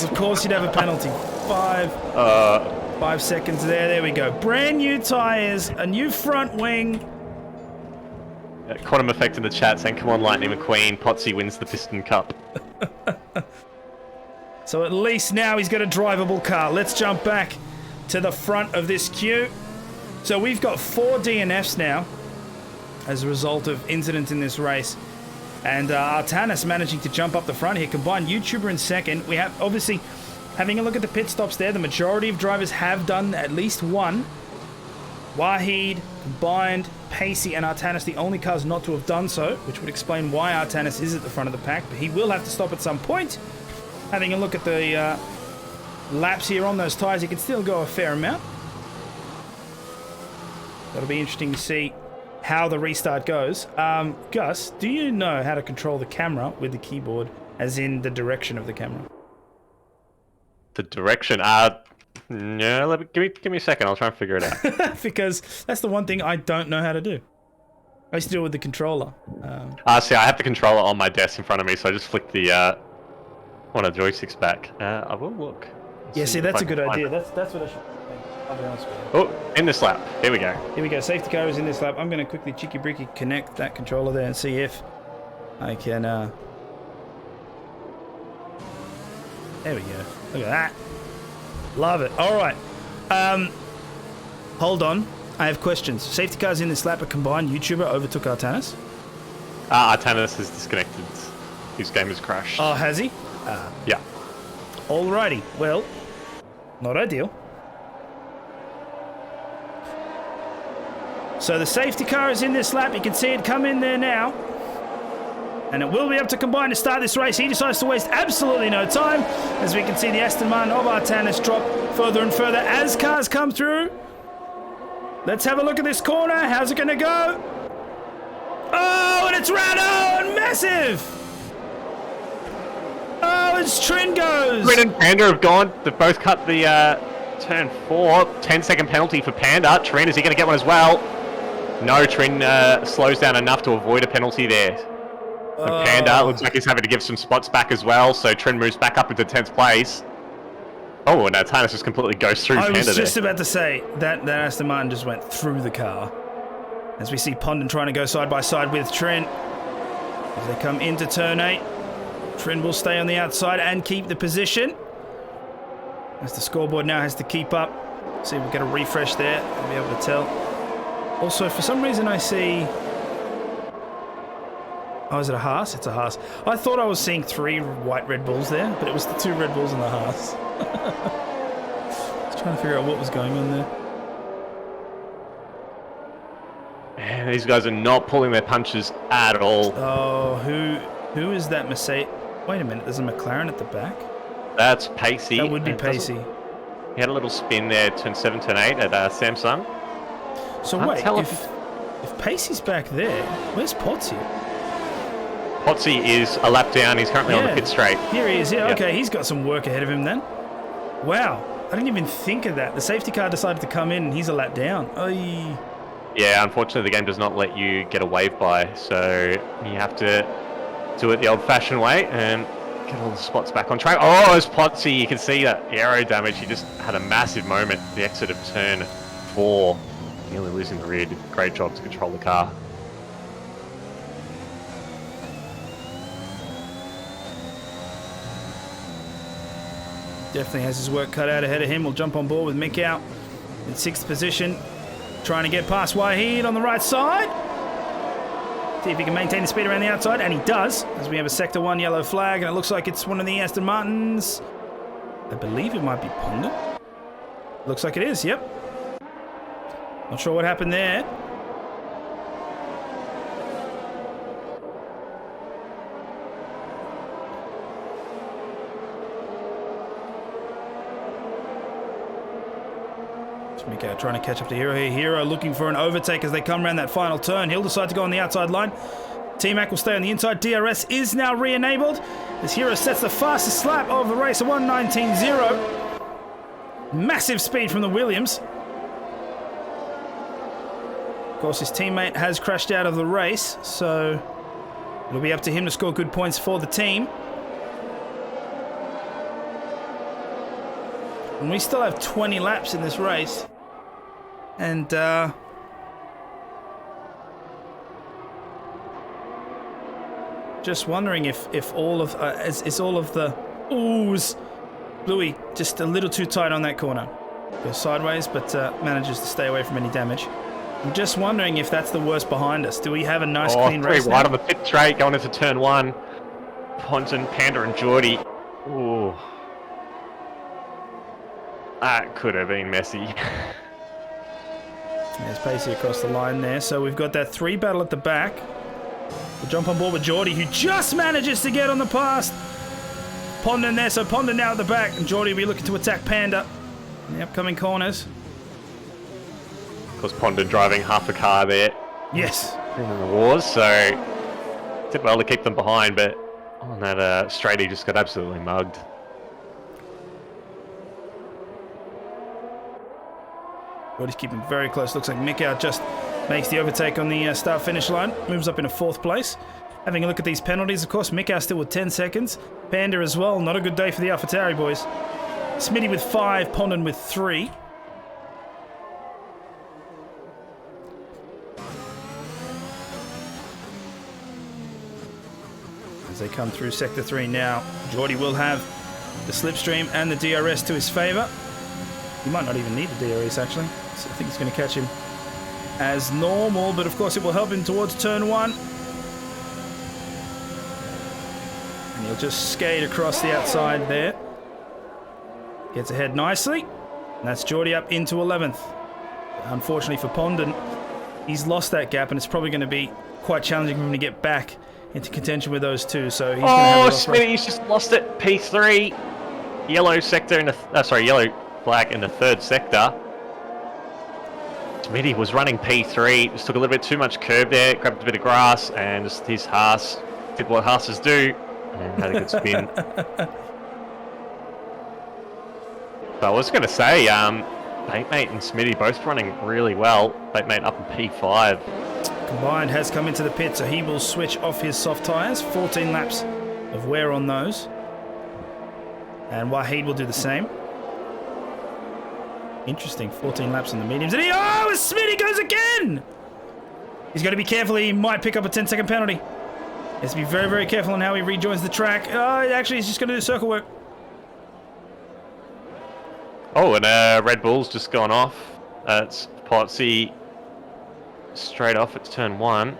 Of course you'd have a penalty. 5 seconds there. There we go. Brand new tyres, a new front wing. Quantum Effect in the chat saying, come on, Lightning McQueen. Potsy wins the Piston Cup. So at least now he's got a drivable car. Let's jump back to the front of this queue. So we've got 4 DNFs now as a result of incidents in this race. And Artanis managing to jump up the front here. Combined YouTuber in second. We have, obviously, having a look at the pit stops there, the majority of drivers have done at least one. Wahid, Combined, Pacey, and Artanis, the only cars not to have done so, which would explain why Artanis is at the front of the pack. But he will have to stop at some point. Having a look at the laps here on those tyres, he can still go a fair amount. That'll be interesting to see how the restart goes. Gus, do you know how to control the camera with the keyboard, as in the direction of the camera? The direction? No, give me a second. I'll try and figure it out. Because that's the one thing I don't know how to do. I used to do it with the controller. See, I have the controller on my desk in front of me, so I just flick the one of the joysticks back. I will look. Yeah, see, that's a good idea. That's what I should. I'll be honest with you. Oh, in this lap. Here we go. Here we go. Safety car is in this lap. I'm going to quickly cheeky-breaky connect that controller there and see if I can... There we go. Look at that. Love it. All right. Hold on. I have questions. Safety cars in this lap, a combined YouTuber overtook Artanis. Artanis is disconnected. His game has crashed. Oh, has he? Yeah. Alrighty. Well, not ideal. So the safety car is in this lap. You can see it come in there now. And it will be up to Combine to start this race. He decides to waste absolutely no time. As we can see the Aston Martin of Artanis drop further and further as cars come through. Let's have a look at this corner. How's it going to go? Oh, and it's Rado and massive. Oh, as Trin goes. Trin and Panda have gone. They've both cut the turn 4. 10-second penalty for Panda. Trin, is he going to get one as well? No, Trin slows down enough to avoid a penalty there. And Panda looks like he's having to give some spots back as well, so Trin moves back up into 10th place. Oh, and Artanis just completely goes through Panda there. I was just about to say, that Aston Martin just went through the car. As we see Pondon trying to go side by side with Trin. As they come into turn 8, Trin will stay on the outside and keep the position. As the scoreboard now has to keep up. See if we get a refresh there. We'll be able to tell. Also, for some reason I see... Oh, is it a Haas? It's a Haas. I thought I was seeing 3 white Red Bulls there, but it was the 2 Red Bulls and the Haas. Just trying to figure out what was going on there. Man, these guys are not pulling their punches at all. Oh, who is that Mercedes? Wait a minute, there's a McLaren at the back? That's Pacey. That would be Pacey. He had a little spin there, turn 7, turn 8 at Samsung. So wait, if Pacey's back there, where's Potsy? Potsy is a lap down. He's currently on the pit straight. Here he is. Yeah, okay, he's got some work ahead of him then. Wow, I didn't even think of that. The safety car decided to come in and he's a lap down. Oy. Yeah, unfortunately the game does not let you get a wave by, so you have to do it the old-fashioned way and get all the spots back on track. Oh, it's Potsy. You can see that aero damage. He just had a massive moment. The exit of turn 4. Nearly losing the rear. Did a great job to control the car. Definitely has his work cut out ahead of him. We'll jump on board with Mick out in 6th position. Trying to get past Wahid on the right side. See if he can maintain the speed around the outside, and he does, as we have a Sector 1 yellow flag, and it looks like it's one of the Aston Martins. I believe it might be Pondon. Looks like it is, yep. Not sure what happened there. Miko trying to catch up to Hero here. Hero looking for an overtake as they come around that final turn. He'll decide to go on the outside line. T-Mac will stay on the inside. DRS is now re-enabled as Hero sets the fastest lap of the race, a 1:19.0. Massive speed from the Williams. Of course, his teammate has crashed out of the race, so it'll be up to him to score good points for the team. And we still have 20 laps in this race. And just wondering if all of is all of the oohs. Bluey just a little too tight on that corner. Goes sideways, but manages to stay away from any damage. I'm just wondering if that's the worst behind us. Do we have a nice clean race very wide on the pit straight going into turn 1. Ponton, Panda and Geordie. Ooh. That could have been messy. There's Pacey across the line there. So we've got that 3 battle at the back. We'll jump on board with Geordie, who just manages to get on the pass. Pondon there, so Pondon now at the back. And Geordie will be looking to attack Panda in the upcoming corners. Of course, Pondon driving half a car there. Yes. In the wars, so did well to keep them behind, but on that straight, he just got absolutely mugged. Geordie's keeping very close. Looks like Mikow just makes the overtake on the start-finish line. Moves up into 4th place. Having a look at these penalties, of course, Mikow still with 10 seconds. Panda as well. Not a good day for the AlphaTauri boys. Smitty with 5, Pondon with 3. As they come through Sector 3 now, Geordie will have the slipstream and the DRS to his favour. He might not even need the DRS, actually. So I think it's going to catch him as normal, but of course it will help him towards turn 1. And he'll just skate across the outside there. Gets ahead nicely. And that's Geordie up into 11th. Unfortunately for Pondon, he's lost that gap, and it's probably going to be quite challenging for him to get back into contention with those two. So he's going to have Smitty's just lost it. P3, yellow sector in the yellow flag in the 3rd sector. Smitty was running P3, just took a little bit too much curb there, grabbed a bit of grass, and just his Haas did what Haas's do, and had a good spin. But I was going to say, Batemate and Smitty both running really well. Batemate up in P5. Combined has come into the pit, so he will switch off his soft tyres. 14 laps of wear on those. And Wahid will do the same. Interesting, 14 laps on the mediums. And Smitty goes again! He's got to be careful, he might pick up a 10-second penalty. He has to be very, very careful on how he rejoins the track. Actually, he's just going to do circle work. Oh, and Red Bull's just gone off. It's Potsy straight off at turn 1.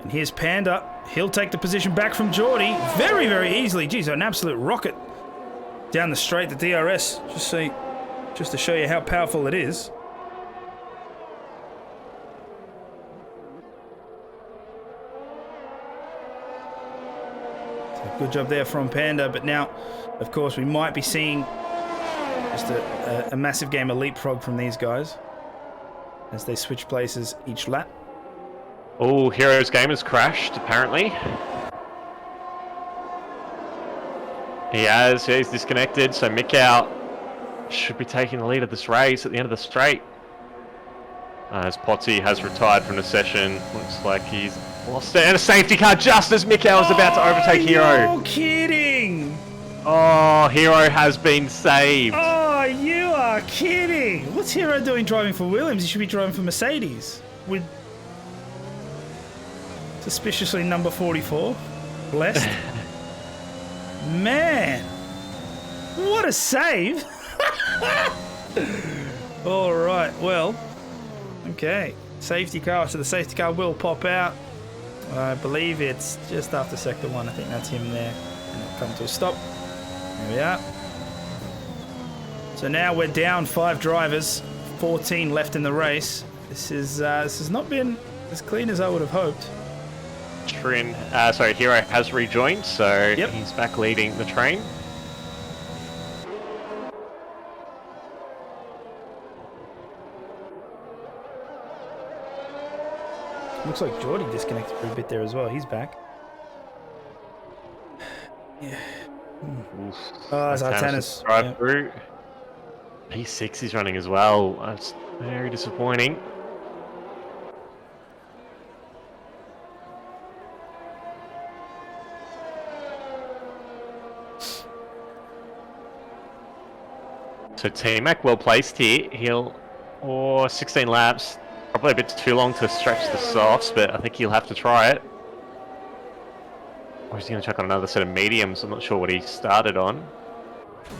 And here's Panda. He'll take the position back from Geordie very, very easily. Geez, an absolute rocket down the straight, the DRS. Just to show you how powerful it is. So good job there from Panda, but now, of course, we might be seeing just a massive game of leapfrog from these guys as they switch places each lap. Oh, Hero's game has crashed, apparently. He's disconnected, so Mikow should be taking the lead of this race at the end of the straight. As Potty has retired from the session. Looks like he's lost it. And a safety car just as Mikhail is about to overtake Hero. You're kidding! Oh, Hero has been saved. Oh, you are kidding! What's Hero doing driving for Williams? He should be driving for Mercedes. With suspiciously number 44. Blessed. Man! What a save! Alright, well. Okay. Safety car, so the safety car will pop out. I believe it's just after sector 1. I think that's him there. And it'll come to a stop. There we are. So now we're down 5 drivers, 14 left in the race. This has not been as clean as I would have hoped. Hero has rejoined, so Yep. he's back leading the train. Looks like Geordie disconnected for a bit there as well. He's back. Yeah. Oh, Zartanis. Drive through. P6 is running as well. That's very disappointing. So T-Mac well placed here. He'll 16 laps. Probably a bit too long to stretch the softs, but I think he'll have to try it. Or is he going to chuck on another set of mediums? I'm not sure what he started on.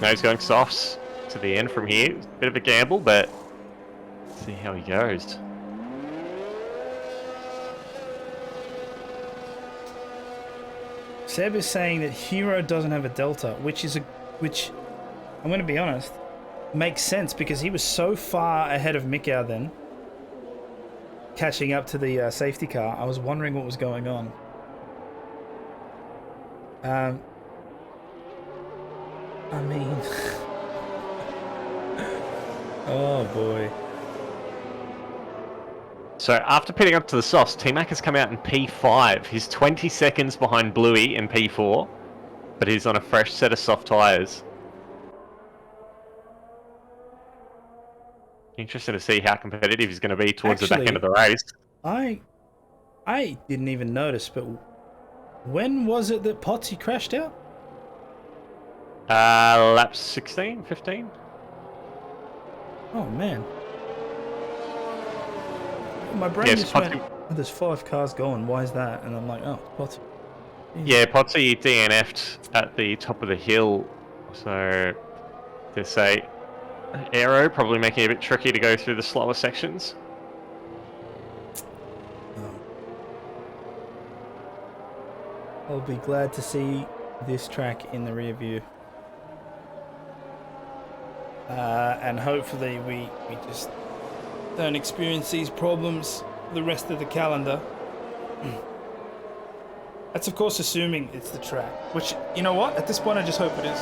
No, he's going softs to the end from here. Bit of a gamble, but let's see how he goes. Seb is saying that Hero doesn't have a delta, which I'm going to be honest, makes sense because he was so far ahead of Mikau then, catching up to the safety car. I was wondering what was going on. I mean, oh boy. So after pitting up to the softs, T-Mac has come out in P5. He's 20 seconds behind Bluey in P4, but he's on a fresh set of soft tyres. Interesting to see how competitive he's going to be towards the back end of the race. I didn't even notice, but when was it that Potsy crashed out? Lap 16, 15? Oh man. My brain Yes, just went, oh, there's 5 cars going, why is that? And I'm like, oh, Potsy. Yeah, Potsy DNF'd at the top of the hill, so to say aero probably making it a bit tricky to go through the slower sections. I'll be glad to see this track in the rear view. And hopefully we just don't experience these problems the rest of the calendar. That's of course assuming it's the track, which, you know what, at this point I just hope it is.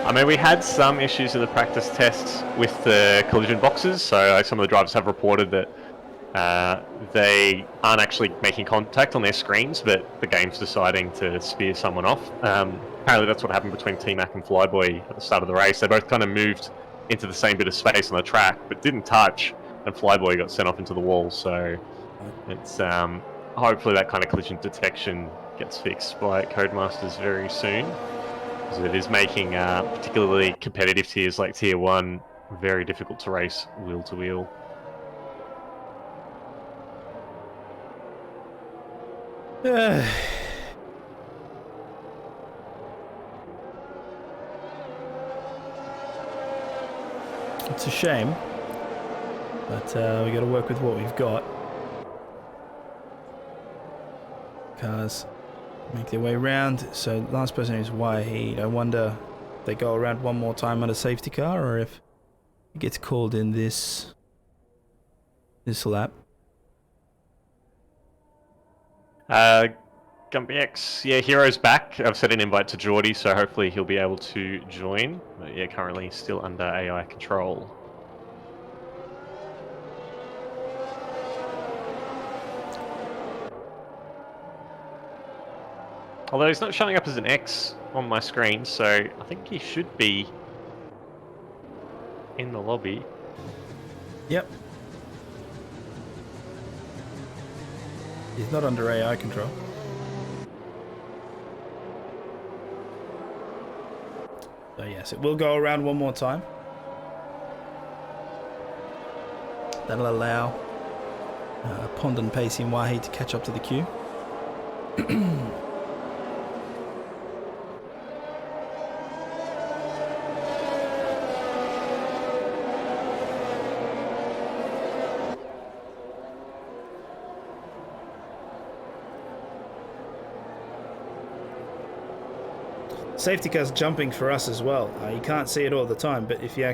I mean, we had some issues in the practice tests with the collision boxes, so some of the drivers have reported that they aren't actually making contact on their screens, but the game's deciding to spear someone off. Apparently that's what happened between T-Mac and Flyboy at the start of the race. They both kind of moved into the same bit of space on the track, but didn't touch, and Flyboy got sent off into the wall, so it's hopefully that kind of collision detection gets fixed by Codemasters very soon, because it is making particularly competitive tiers like Tier 1 very difficult to race wheel to wheel. It's a shame, but we got to work with what we've got. Cars make their way around. So last person is Wahid. I wonder if they go around one more time on a safety car, or if it gets called in this lap. Gumpy X, yeah, Hero's back. I've set an invite to Geordie, so hopefully he'll be able to join. But yeah, currently still under AI control. Although he's not showing up as an X on my screen, so I think he should be in the lobby. Yep. He's not under AI control. So yes, it will go around one more time. That'll allow Pondon, Pacey and Wahi to catch up to the queue. Safety car's jumping for us as well. You can't see it all the time, but if you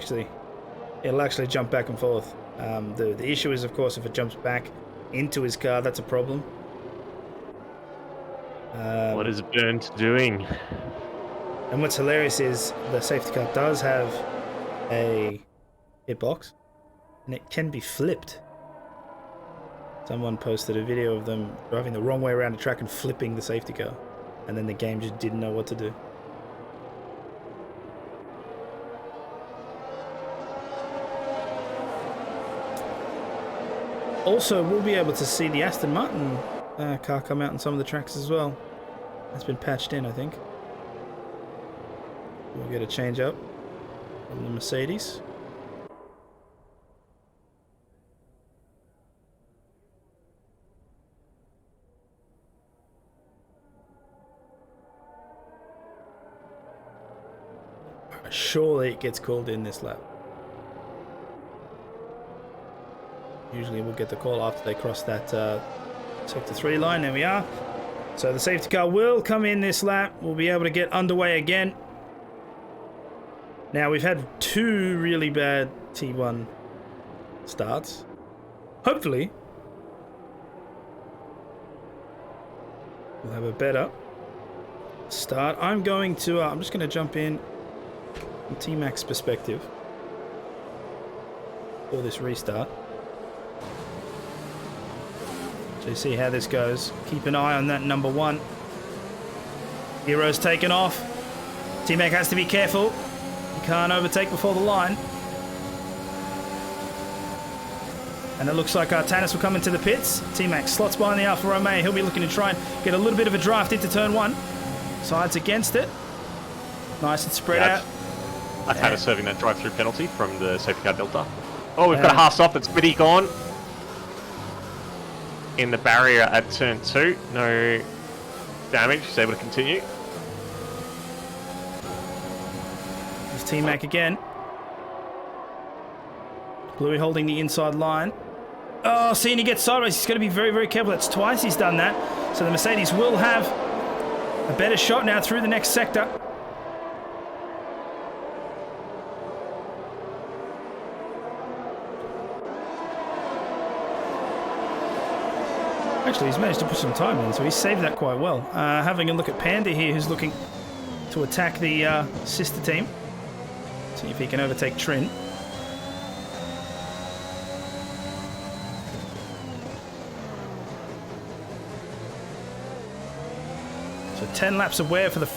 it'll actually jump back and forth. The issue is, of course, if it jumps back into his car, that's a problem. What is Burnt doing? And what's hilarious is the safety car does have a hitbox, and it can be flipped. Someone posted a video of them driving the wrong way around the track and flipping the safety car, and then the game just didn't know what to do. Also, we'll be able to see the Aston Martin car come out in some of the tracks as well. That's been patched in, I think. We'll get a change up from the Mercedes. Surely it gets called in this lap. Usually we'll get the call after they cross that sector 3 line. There we are. So the safety car will come in this lap. We'll be able to get underway again. Now we've had 2 really bad T1 starts. Hopefully we'll have a better start. I'm just going to jump in from T-Mac's perspective for this restart. So you see how this goes. Keep an eye on that number 1. Hero's taken off. T-Mac has to be careful. He can't overtake before the line. And it looks like Tanis will come into the pits. T-Mac slots behind the Alfa Romeo. He'll be looking to try and get a little bit of a draft into turn 1. Sides against it. Nice and spread out. I've had a serving that drive-through penalty from the safety car Delta. Oh, we've got a half stop. That's Biddy gone. In the barrier at turn 2. No damage. He's able to continue. There's T-Mac again. Bluey holding the inside line. Oh, seeing he gets sideways. He's got to be very, very careful. That's twice he's done that. So the Mercedes will have a better shot now through the next sector. Actually, he's managed to put some time in, so he's saved that quite well. Having a look at Panda here, who's looking to attack the sister team. See if he can overtake Trin. So 10 laps of wear for the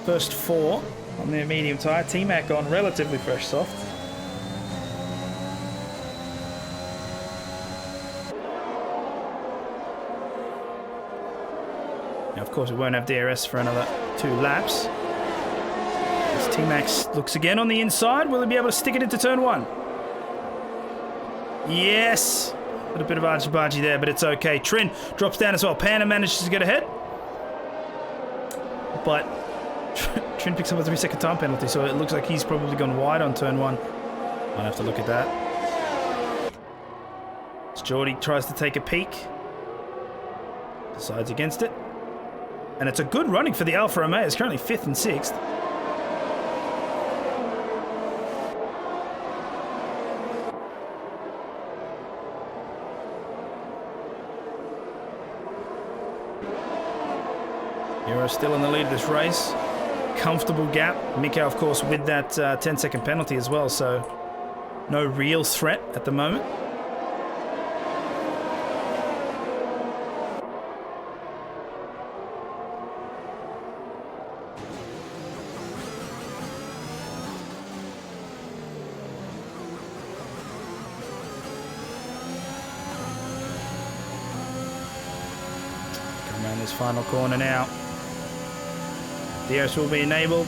first 4 on their medium tyre. T-Mac on relatively fresh soft. Now, of course, we won't have DRS for another 2 laps. As T-Max looks again on the inside, will he be able to stick it into turn 1? Yes! Got a bit of argy-bargy there, but it's okay. Trin drops down as well. Panda manages to get ahead. But Trin picks up a 3-second time penalty, so it looks like he's probably gone wide on turn 1. I'll have to look at that. As Geordie tries to take a peek. Decides against it. And it's a good running for the Alfa Romeo. It's currently 5th and 6th. Hero still in the lead of this race. Comfortable gap. Miko, of course, with that 10-second penalty as well, so no real threat at the moment. this final corner now. DRS will be enabled.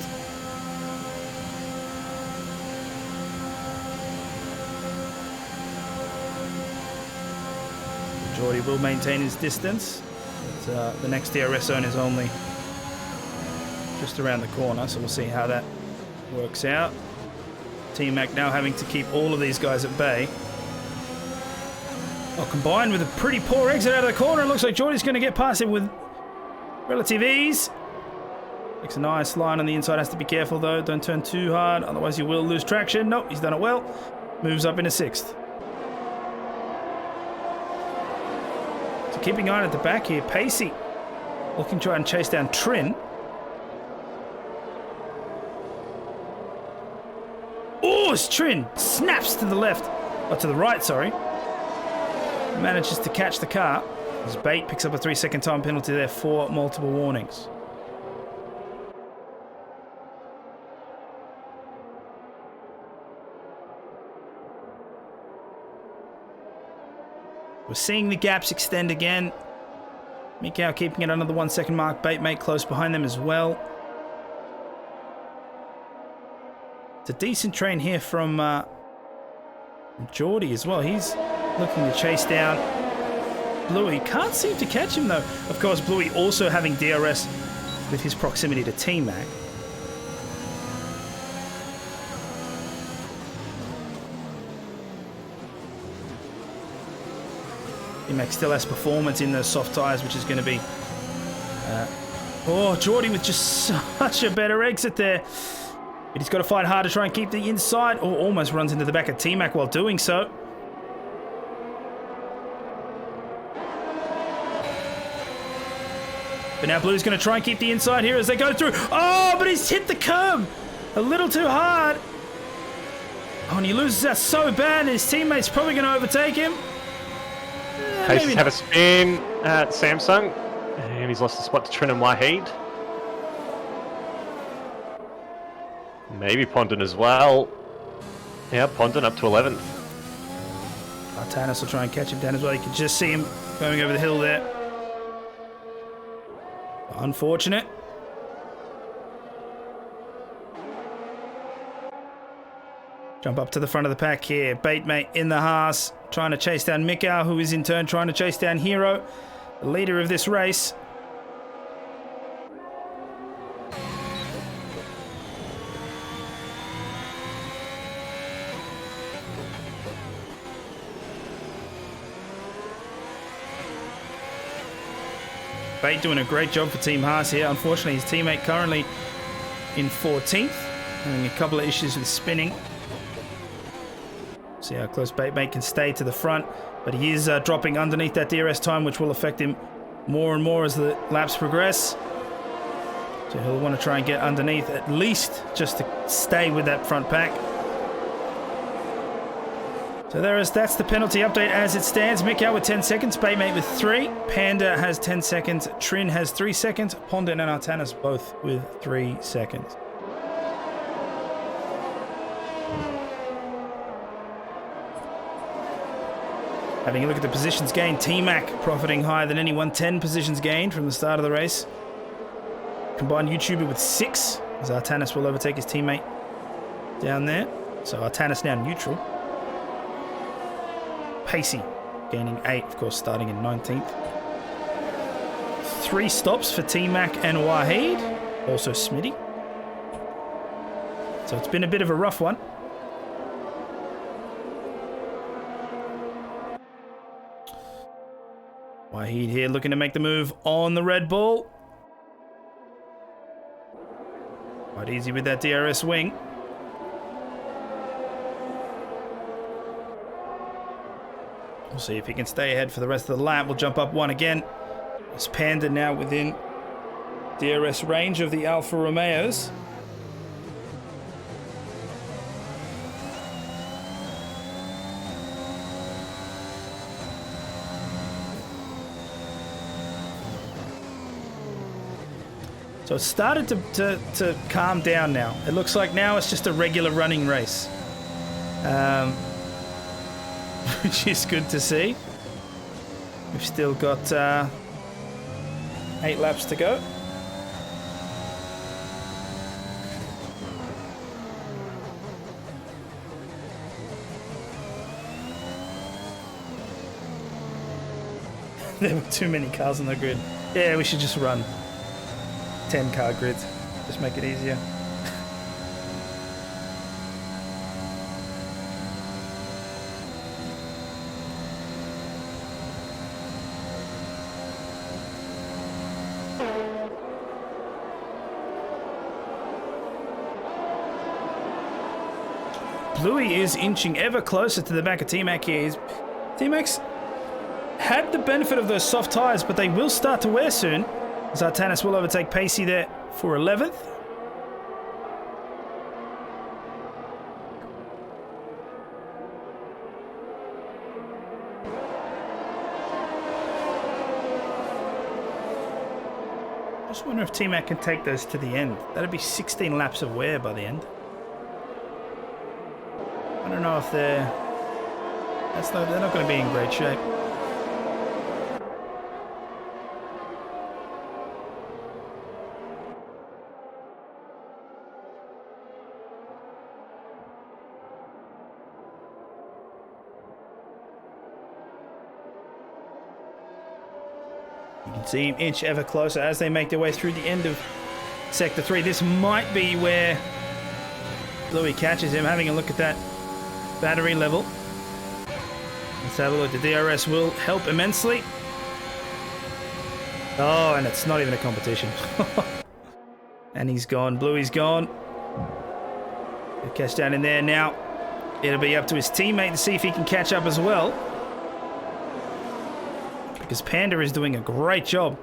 Geordie will maintain his distance. But, the next DRS zone is only just around the corner, so we'll see how that works out. Team Mac now having to keep all of these guys at bay. Well, combined with a pretty poor exit out of the corner, it looks like Geordie's going to get past it with relative ease. Makes a nice line on the inside, has to be careful though, don't turn too hard, otherwise you will lose traction. Nope, he's done it well. Moves up into 6th. So keeping on at the back here, Pacey looking to try and chase down Trin. Oh, it's Trin snaps to the left, or to the right, sorry. Manages to catch the car. His Bait picks up a 3-second time penalty there for multiple warnings. We're seeing the gaps extend again. Mikau keeping it under the 1 second mark. Baitmate close behind them as well. It's a decent train here from Geordie as well. He's looking to chase down Bluey. Can't seem to catch him though. Of course, Bluey also having DRS with his proximity to T-Mac. T-Mac still has performance in those soft tyres, which is going to be... oh, Geordie with just such a better exit there. But he's got to fight hard to try and keep the inside. Oh, almost runs into the back of T-Mac while doing so. But now Blue's going to try and keep the inside here as they go through. Oh, but he's hit the curb a little too hard. Oh, and he loses that so bad, and his teammate's probably going to overtake him. Paces have a spin at Samsung, and he's lost the spot to Trin and Wahid. Maybe Pondon as well. Yeah, Pondon up to 11th. Artanis will try and catch him down as well. You can just see him going over the hill there. Unfortunate. Jump up to the front of the pack here. Baitmate in the Haas, trying to chase down Mikau, who is in turn trying to chase down Hero, the leader of this race. Bait doing a great job for Team Haas here. Unfortunately, his teammate currently in 14th, having a couple of issues with spinning. See how close Baitmate can stay to the front, but he is dropping underneath that DRS time, which will affect him more and more as the laps progress. So he'll want to try and get underneath at least just to stay with that front pack. So that's the penalty update as it stands. Mikau with 10 seconds, Baitmate with 3, Panda has 10 seconds, Trin has 3 seconds, Pondon and Artanis both with 3 seconds. Having a look at the positions gained, T-Mac profiting higher than anyone, 10 positions gained from the start of the race. Combined YouTuber with 6, as Artanis will overtake his teammate down there. So Artanis now neutral. Pacey gaining 8, of course, starting in 19th. 3 stops for T-Mac and Wahid, also Smitty. So it's been a bit of a rough one. Wahid here looking to make the move on the Red Bull. Quite easy with that DRS wing. We'll see if he can stay ahead for the rest of the lap. We'll jump up 1 again. It's Panda now within DRS range of the Alfa Romeos. So it started to calm down now. It looks like now it's just a regular running race. Which is good to see. We've still got 8 laps to go. There were too many cars on the grid. Yeah, we should just run 10 car grids. Just make it easier. Bluey is inching ever closer to the back of T-Mac here. T-Mac's had the benefit of those soft tyres, but they will start to wear soon. Zartanis will overtake Pacey there for 11th. I just wonder if T-Mac can take those to the end. That'd be 16 laps of wear by the end. I don't know if they're not going to be in great shape. You can see him inch ever closer as they make their way through the end of Sector 3. This might be where Bluey catches him. Having a look at that battery level. Let's have a look. The DRS will help immensely. Oh, and it's not even a competition. And he's gone. Bluey's gone. He'll catch down in there now. It'll be up to his teammate to see if he can catch up as well. Because Panda is doing a great job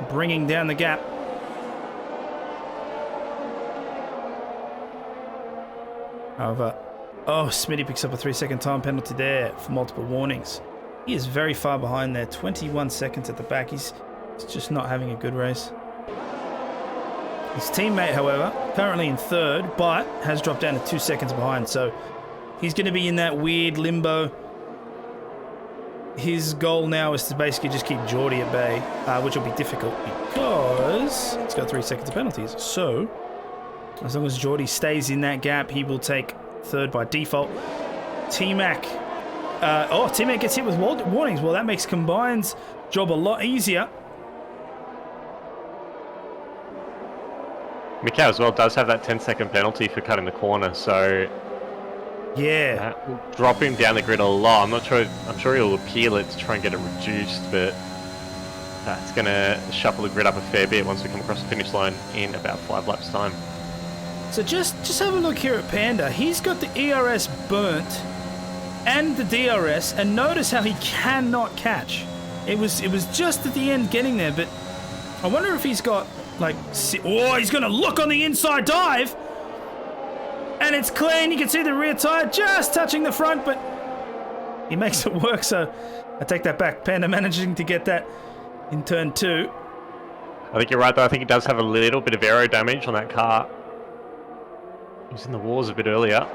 bringing down the gap. However, oh, Smitty picks up a 3-second time penalty there for multiple warnings. He is very far behind there, 21 seconds at the back. He's just not having a good race. His teammate, however, currently in 3rd, but has dropped down to 2 seconds behind. So he's going to be in that weird limbo. His goal now is to basically just keep Geordie at bay, which will be difficult because he's got 3 seconds of penalties. So as long as Geordie stays in that gap, he will take 3rd by default. T-Mac. T-Mac gets hit with warnings. Well, that makes Combine's job a lot easier. Mikau as well does have that 10-second penalty for cutting the corner, so yeah, that will drop him down the grid a lot. I'm sure he'll appeal it to try and get it reduced, but that's going to shuffle the grid up a fair bit once we come across the finish line in about 5 laps time. So just have a look here at Panda. He's got the ERS burnt and the DRS, and notice how he cannot catch. It was just at the end getting there, but I wonder if he's got like, oh, he's going to look on the inside dive, and it's clean. You can see the rear tire just touching the front, but he makes it work. So I take that back. Panda managing to get that in turn 2. I think you're right, though. I think he does have a little bit of aero damage on that car. He was in the wars a bit earlier.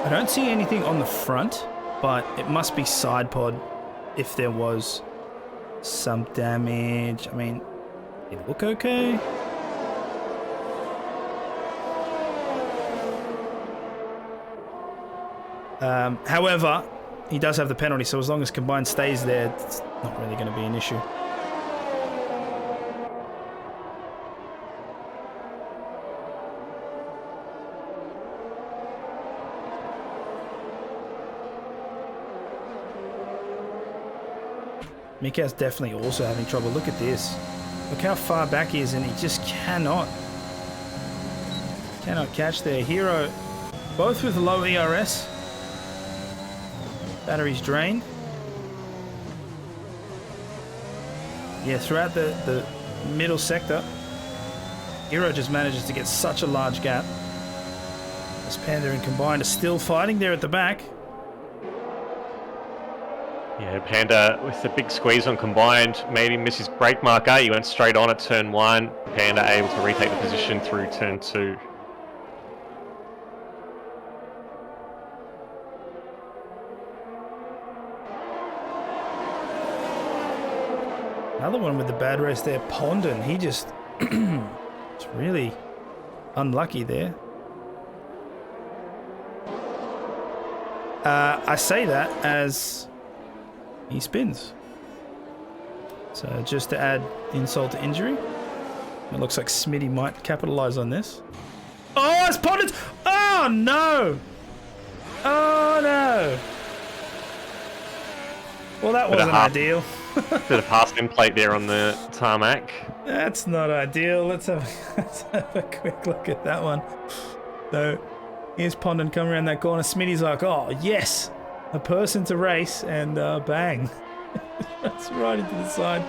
I don't see anything on the front, but it must be side pod if there was some damage. I mean, it look okay. However, he does have the penalty, so as long as Combine stays there, it's not really going to be an issue. Mikau's definitely also having trouble. Look at this. Look how far back he is, and he just cannot catch there. Hero, both with low ERS. Batteries drained. Yeah, throughout the middle sector, Hero just manages to get such a large gap. As Panda and Combined are still fighting there at the back. Yeah, Panda with the big squeeze on Combined made him miss his brake marker. He went straight on at turn 1. Panda able to retake the position through turn 2. Another one with the bad race there, Pondon. He just it's really unlucky there. I say that as he spins. So just to add insult to injury, it looks like Smitty might capitalize on this. Oh, it's Pondon! Oh no! Oh no! Well, that wasn't ideal. Bit of half-in plate there on the tarmac. That's not ideal. Let's have a quick look at that one. So here's Pondon coming around that corner. Smitty's like, oh yes, a person to race, and bang. That's right into the side.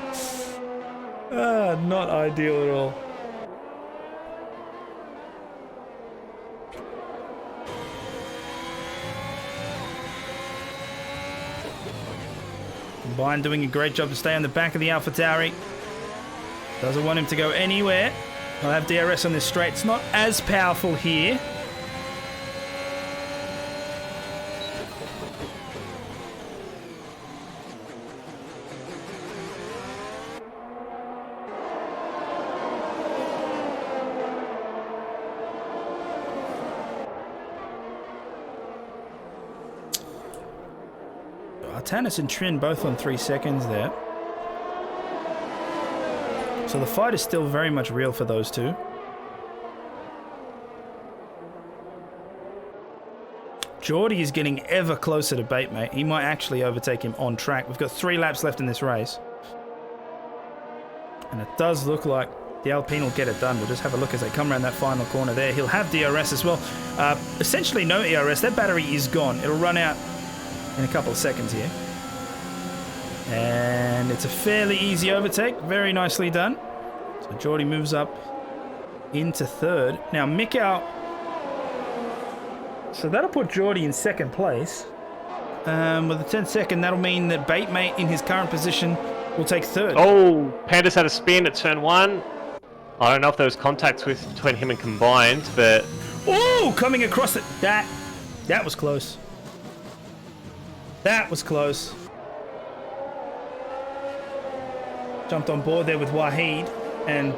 Not ideal at all. Combine doing a great job to stay on the back of the AlphaTauri. Doesn't want him to go anywhere. I'll have DRS on this straight. It's not as powerful here. Tannis and Trin both on 3 seconds there. So the fight is still very much real for those two. Geordie is getting ever closer to Batemate. He might actually overtake him on track. We've got 3 laps left in this race. And it does look like the Alpine will get it done. We'll just have a look as they come around that final corner there. He'll have DRS as well. Essentially no ERS. That battery is gone. It'll run out in a couple of seconds here. And it's a fairly easy overtake. Very nicely done. So Geordie moves up into 3rd. Now Mikau. So that'll put Geordie in 2nd place. With a 10-second, that'll mean that Batemate in his current position will take 3rd. Oh, Pandas had a spin at turn 1. I don't know if there was contact between him and Combined, but... Oh, coming across it. That was close. That was close. Jumped on board there with Wahid, and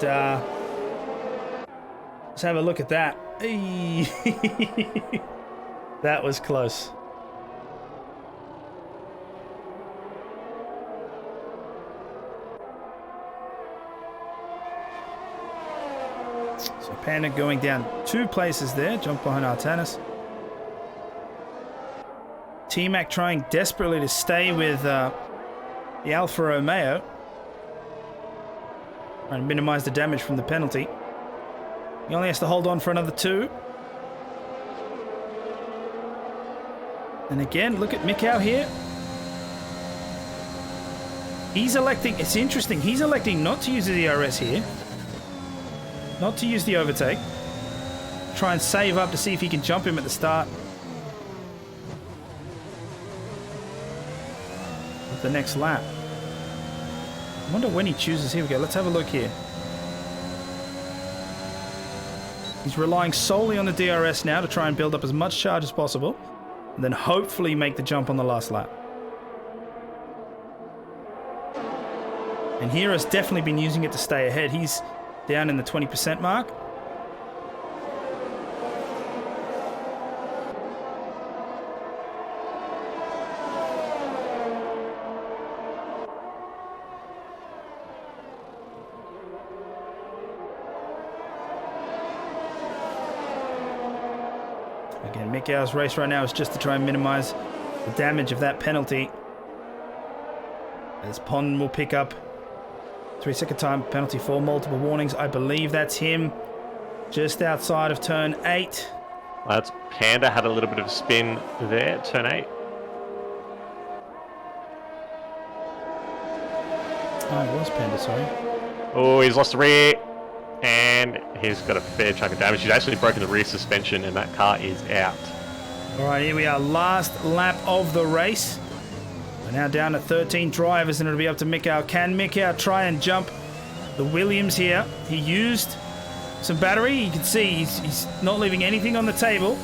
let's have a look at that. That was close. So Panda going down 2 places there, jump behind Artanis. T-Mac trying desperately to stay with the Alfa Romeo and minimize the damage from the penalty. He only has to hold on for another 2. And again, look at Mikau here. He's electing, it's interesting, he's electing not to use the DRS here. Not to use the overtake. Try and save up to see if he can jump him at the start. The next lap. I wonder when he chooses. Here we go. Let's have a look here. He's relying solely on the DRS now to try and build up as much charge as possible, and then hopefully make the jump on the last lap. And here has definitely been using it to stay ahead. He's down in the 20% mark. Again, Mikau's race right now is just to try and minimize the damage of that penalty. As Pond will pick up 3-second time penalty for multiple warnings. I believe that's him just outside of turn 8. That's Panda had a little bit of a spin there, turn 8. Oh, it was Panda, sorry. Oh, he's lost the rear. And he's got a fair chunk of damage. He's actually broken the rear suspension and that car is out. All right, here we are. Last lap of the race. We're now down to 13 drivers and it'll be up to Mikau. Can Mikau try and jump the Williams here? He used some battery. You can see he's not leaving anything on the table.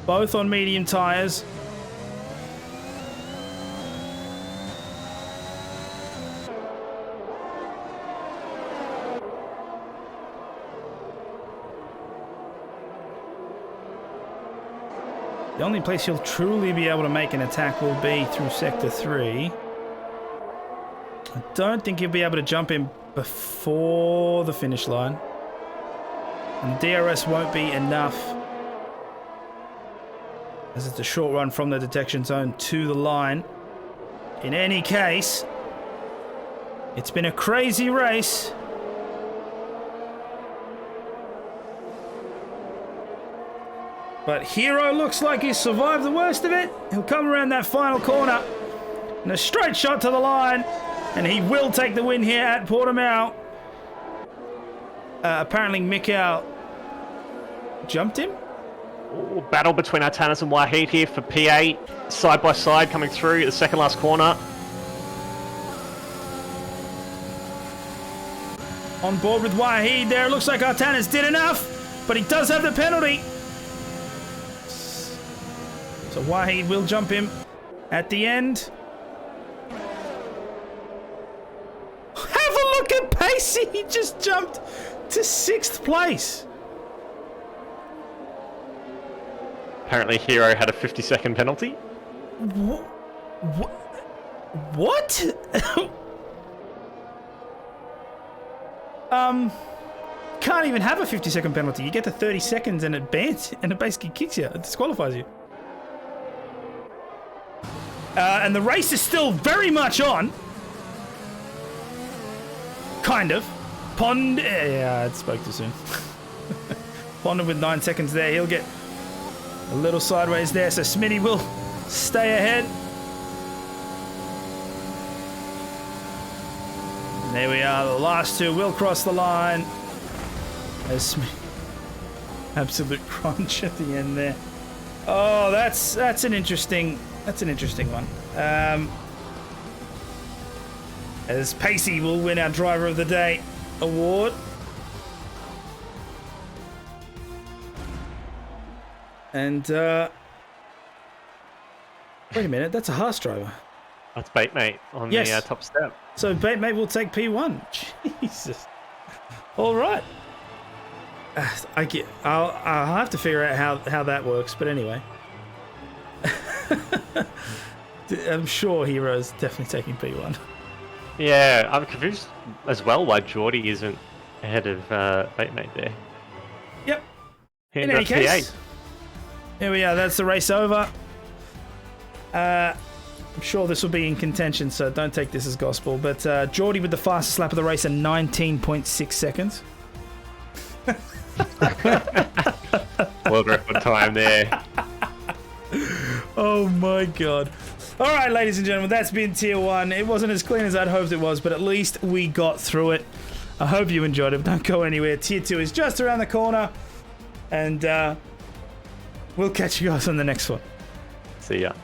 Both on medium tires. The only place he'll truly be able to make an attack will be through Sector 3. I don't think he'll be able to jump in before the finish line. And the DRS won't be enough, as it's a short run from the detection zone to the line. In any case, it's been a crazy race. But Hero looks like he's survived the worst of it. He'll come around that final corner and a straight shot to the line, and he will take the win here at Portimao. Apparently Mikhail jumped him. Ooh, battle between Artanis and Wahid here for P8. Side by side coming through the second last corner. On board with Wahid there. It looks like Artanis did enough, but he does have the penalty. So Wahid will jump him at the end. Have a look at Pacey. He just jumped to 6th place. Apparently Hero had a 50-second penalty. What? Can't even have a 50-second penalty. You get to 30 seconds and it bans, and it basically kicks you. It disqualifies you. And the race is still very much on. Kind of. Pond... Yeah, I spoke too soon. Pond with 9 seconds there. He'll get a little sideways there, so Smitty will stay ahead. And there we are. The last two will cross the line. There's Smitty. Absolute crunch at the end there. Oh, that's an interesting one. As Pacey will win our Driver of the Day award. And wait a minute, that's a Haas driver. That's Baitmate on the top step. So Baitmate will take P1. Jesus. All right. I'll have to figure out how that works, but anyway. I'm sure Hero's definitely taking P1. Yeah, I'm confused as well why Geordie isn't ahead of Baitmate there. Yep. In any case, here we are. That's the race over. I'm sure this will be in contention, so don't take this as gospel. But Geordie with the fastest lap of the race in 19.6 seconds. World record time there. Oh my god. Alright, ladies and gentlemen, that's been Tier 1. It wasn't as clean as I'd hoped it was, but at least we got through it. I hope you enjoyed it. Don't go anywhere. Tier 2 is just around the corner. And we'll catch you guys on the next one. See ya.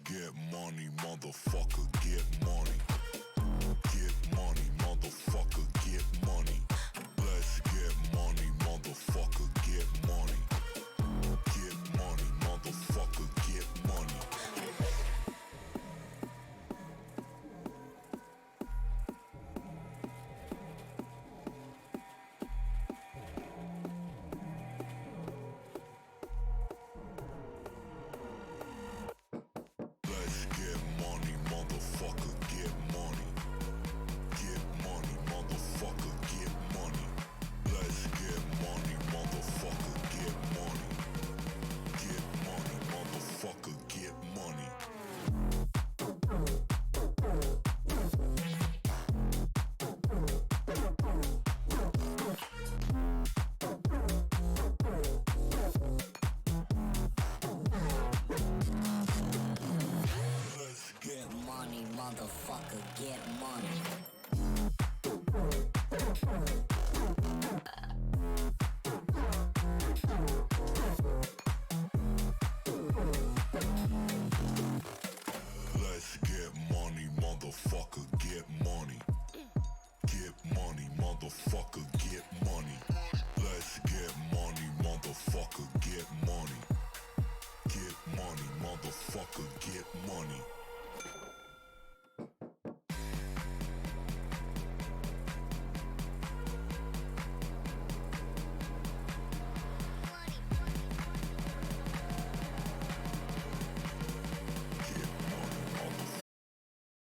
Get money, motherfucker, get money. Get money, motherfucker, get money. Let's get money, motherfucker, get money. Get money, motherfucker, get money. Motherfucker, get money. motherfucker get money.